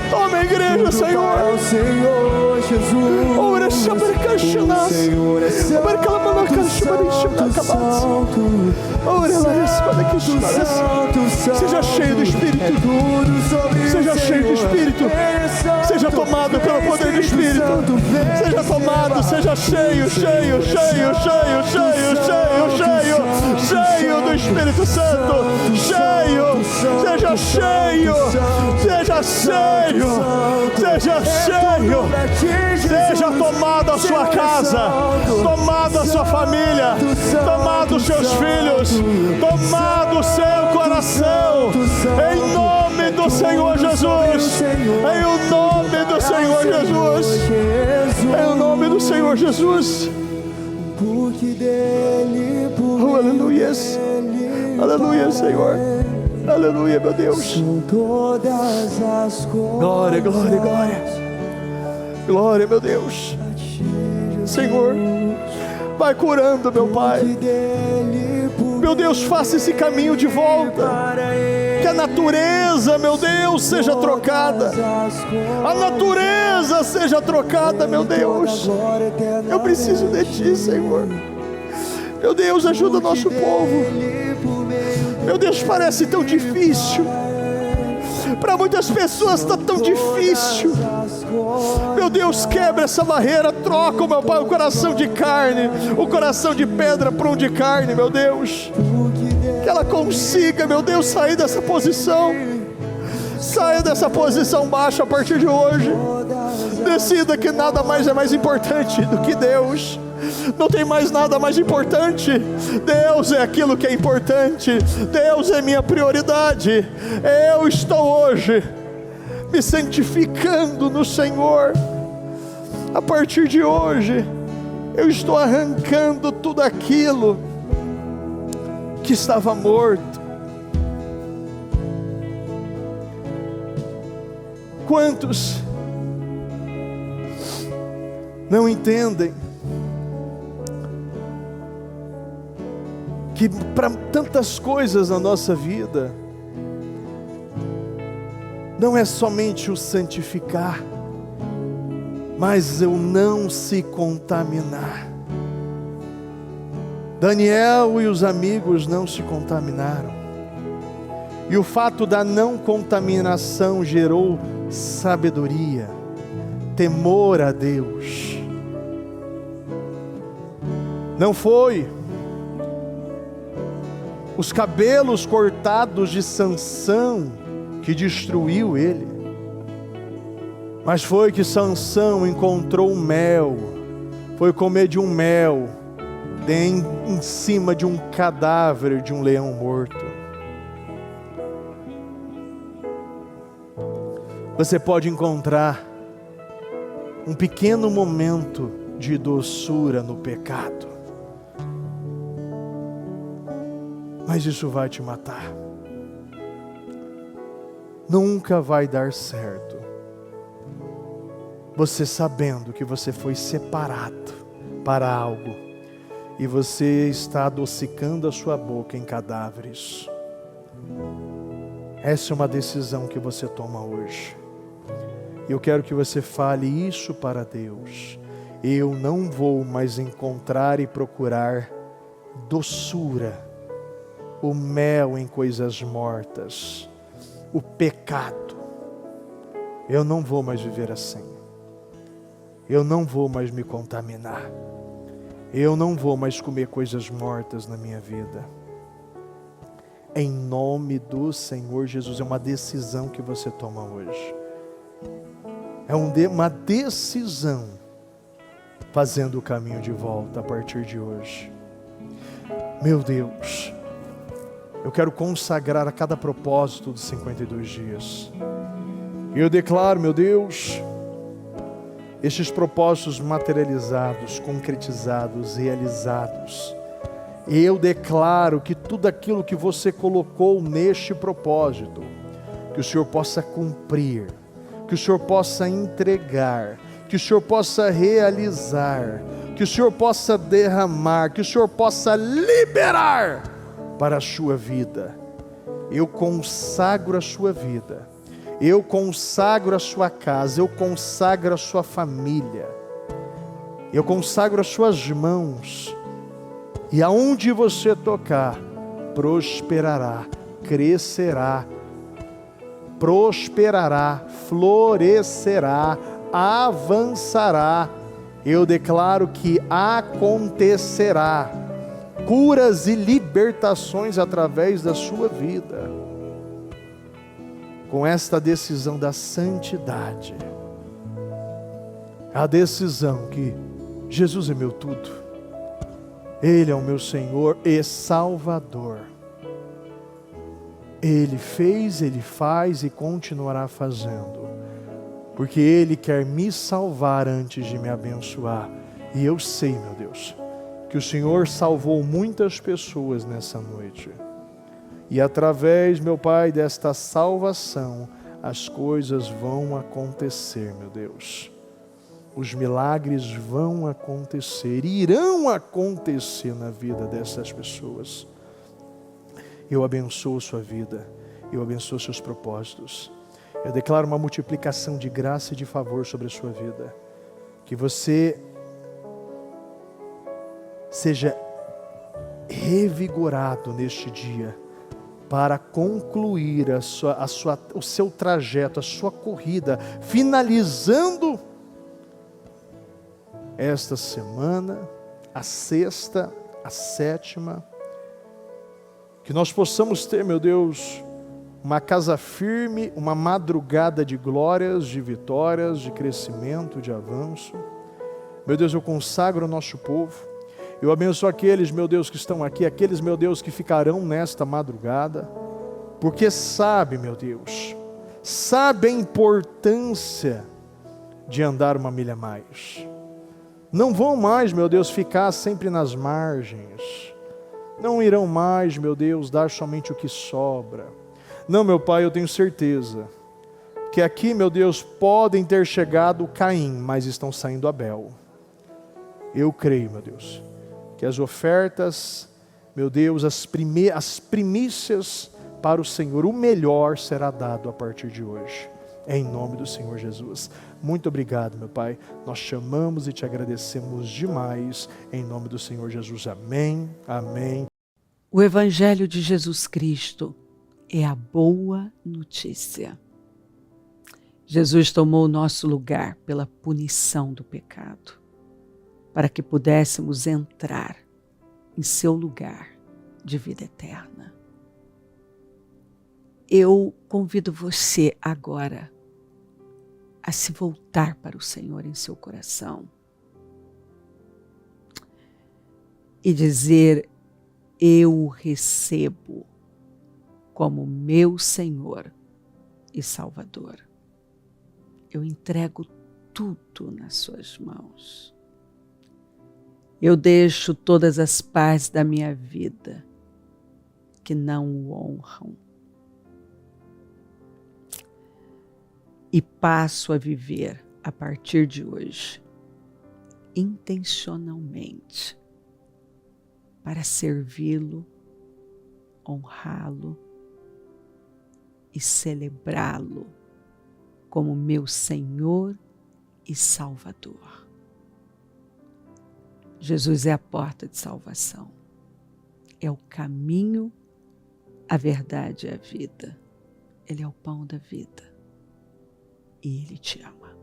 Toma a igreja, Senhor. Senhor Jesus. Ora, samara, caixanas. Ora, calamana, caixanas, cabadas. Ora, larismana, caixanas. Seja cheio do Espírito. Seja cheio do Espírito. Seja tomado pelo poder do Espírito. Seja tomado, seja cheio, cheio, cheio, cheio, cheio, cheio, cheio, cheio do Espírito Santo. Cheio, seja cheio, seja cheio, seja cheio. Seja tomado a sua casa, tomado a sua família, tomado os seus filhos, tomado o seu coração. Em nome do Senhor Jesus. Em o nome do Senhor Jesus. Em o nome do Senhor Jesus. Oh, aleluia. Aleluia, Senhor. Aleluia, meu Deus. Glória, glória, glória. Glória, meu Deus. Senhor, vai curando, meu Pai. Meu Deus, faça esse caminho de volta. Que a natureza, meu Deus, seja trocada. A natureza seja trocada, meu Deus. Eu preciso de Ti, Senhor. Meu Deus, ajuda o nosso povo. Meu Deus, parece tão difícil. Para muitas pessoas está tão difícil. Meu Deus, quebra essa barreira. Troca, meu Pai, o coração de carne, o coração de pedra por um de carne, meu Deus. Que ela consiga, meu Deus, sair dessa posição. Saia dessa posição baixa a partir de hoje. Decida que nada mais é mais importante do que Deus. Não tem mais nada mais importante. Deus é aquilo que é importante. Deus é minha prioridade. Eu estou hoje me santificando no Senhor. A partir de hoje eu estou arrancando tudo aquilo que estava morto. Quantos não entendem que para tantas coisas na nossa vida não é somente o santificar, mas eu não se contaminar. Daniel e os amigos não se contaminaram, e o fato da não contaminação gerou sabedoria, temor a Deus. Não foi os cabelos cortados de Sansão que destruiu ele, mas foi que Sansão encontrou um mel, foi comer de um mel em cima de um cadáver de um leão morto. Você pode encontrar um pequeno momento de doçura no pecado, mas isso vai te matar. Nunca vai dar certo você sabendo que você foi separado para algo e você está adocicando a sua boca em cadáveres. Essa é uma decisão que você toma hoje. Eu quero que você fale isso para Deus. Eu não vou mais encontrar e procurar doçura, o mel em coisas mortas, o pecado. Eu não vou mais viver assim. Eu não vou mais me contaminar. Eu não vou mais comer coisas mortas na minha vida. Em nome do Senhor Jesus. É uma decisão que você toma hoje. É uma decisão fazendo o caminho de volta a partir de hoje. Meu Deus, Eu quero consagrar a cada propósito dos 52 dias. E eu declaro, meu Deus, estes propósitos materializados, concretizados, realizados. E eu declaro que tudo aquilo que você colocou neste propósito, que o Senhor possa cumprir, que o Senhor possa entregar, que o Senhor possa realizar, que o Senhor possa derramar, que o Senhor possa liberar para a sua vida. Eu consagro a sua vida, eu consagro a sua casa, eu consagro a sua família, eu consagro as suas mãos, e aonde você tocar, prosperará, crescerá, prosperará, florescerá, avançará. Eu declaro que acontecerá curas e libertações através da sua vida, com esta decisão da santidade, a decisão que Jesus é meu tudo, Ele é o meu Senhor e Salvador. Ele fez, Ele faz e continuará fazendo, porque Ele quer me salvar antes de me abençoar. E eu sei, meu Deus, que o Senhor salvou muitas pessoas nessa noite. E através, meu Pai, desta salvação, as coisas vão acontecer, meu Deus. Os milagres vão acontecer, irão acontecer na vida dessas pessoas. Eu abençoo sua vida, eu abençoo seus propósitos. Eu declaro uma multiplicação de graça e de favor sobre a sua vida. Que você seja revigorado neste dia para concluir o seu trajeto, a sua corrida, finalizando esta semana, a sexta, a sétima. Que nós possamos ter, meu Deus, uma casa firme, uma madrugada de glórias, de vitórias, de crescimento, de avanço. Meu Deus, eu consagro o nosso povo. Eu abençoo aqueles, meu Deus, que estão aqui, aqueles, meu Deus, que ficarão nesta madrugada, porque sabe, meu Deus, sabe a importância de andar uma milha a mais. Não vão mais, meu Deus, ficar sempre nas margens. Não irão mais, meu Deus, dar somente o que sobra. Não, meu Pai, eu tenho certeza que aqui, meu Deus, podem ter chegado Caim, mas estão saindo Abel. Eu creio, meu Deus, que as ofertas, meu Deus, as primícias para o Senhor, o melhor será dado a partir de hoje. Em nome do Senhor Jesus. Muito obrigado, meu Pai. Nós te amamos e te agradecemos demais. Em nome do Senhor Jesus. Amém. Amém. O Evangelho de Jesus Cristo é a boa notícia. Jesus tomou o nosso lugar pela punição do pecado, para que pudéssemos entrar em seu lugar de vida eterna. Eu convido você agora a se voltar para o Senhor em seu coração e dizer: eu o recebo como meu Senhor e Salvador. Eu entrego tudo nas suas mãos. Eu deixo todas as partes da minha vida que não o honram e passo a viver a partir de hoje intencionalmente para servi-lo, honrá-lo e celebrá-lo como meu Senhor e Salvador. Jesus é a porta de salvação, é o caminho, a verdade e a vida. Ele é o pão da vida e Ele te ama.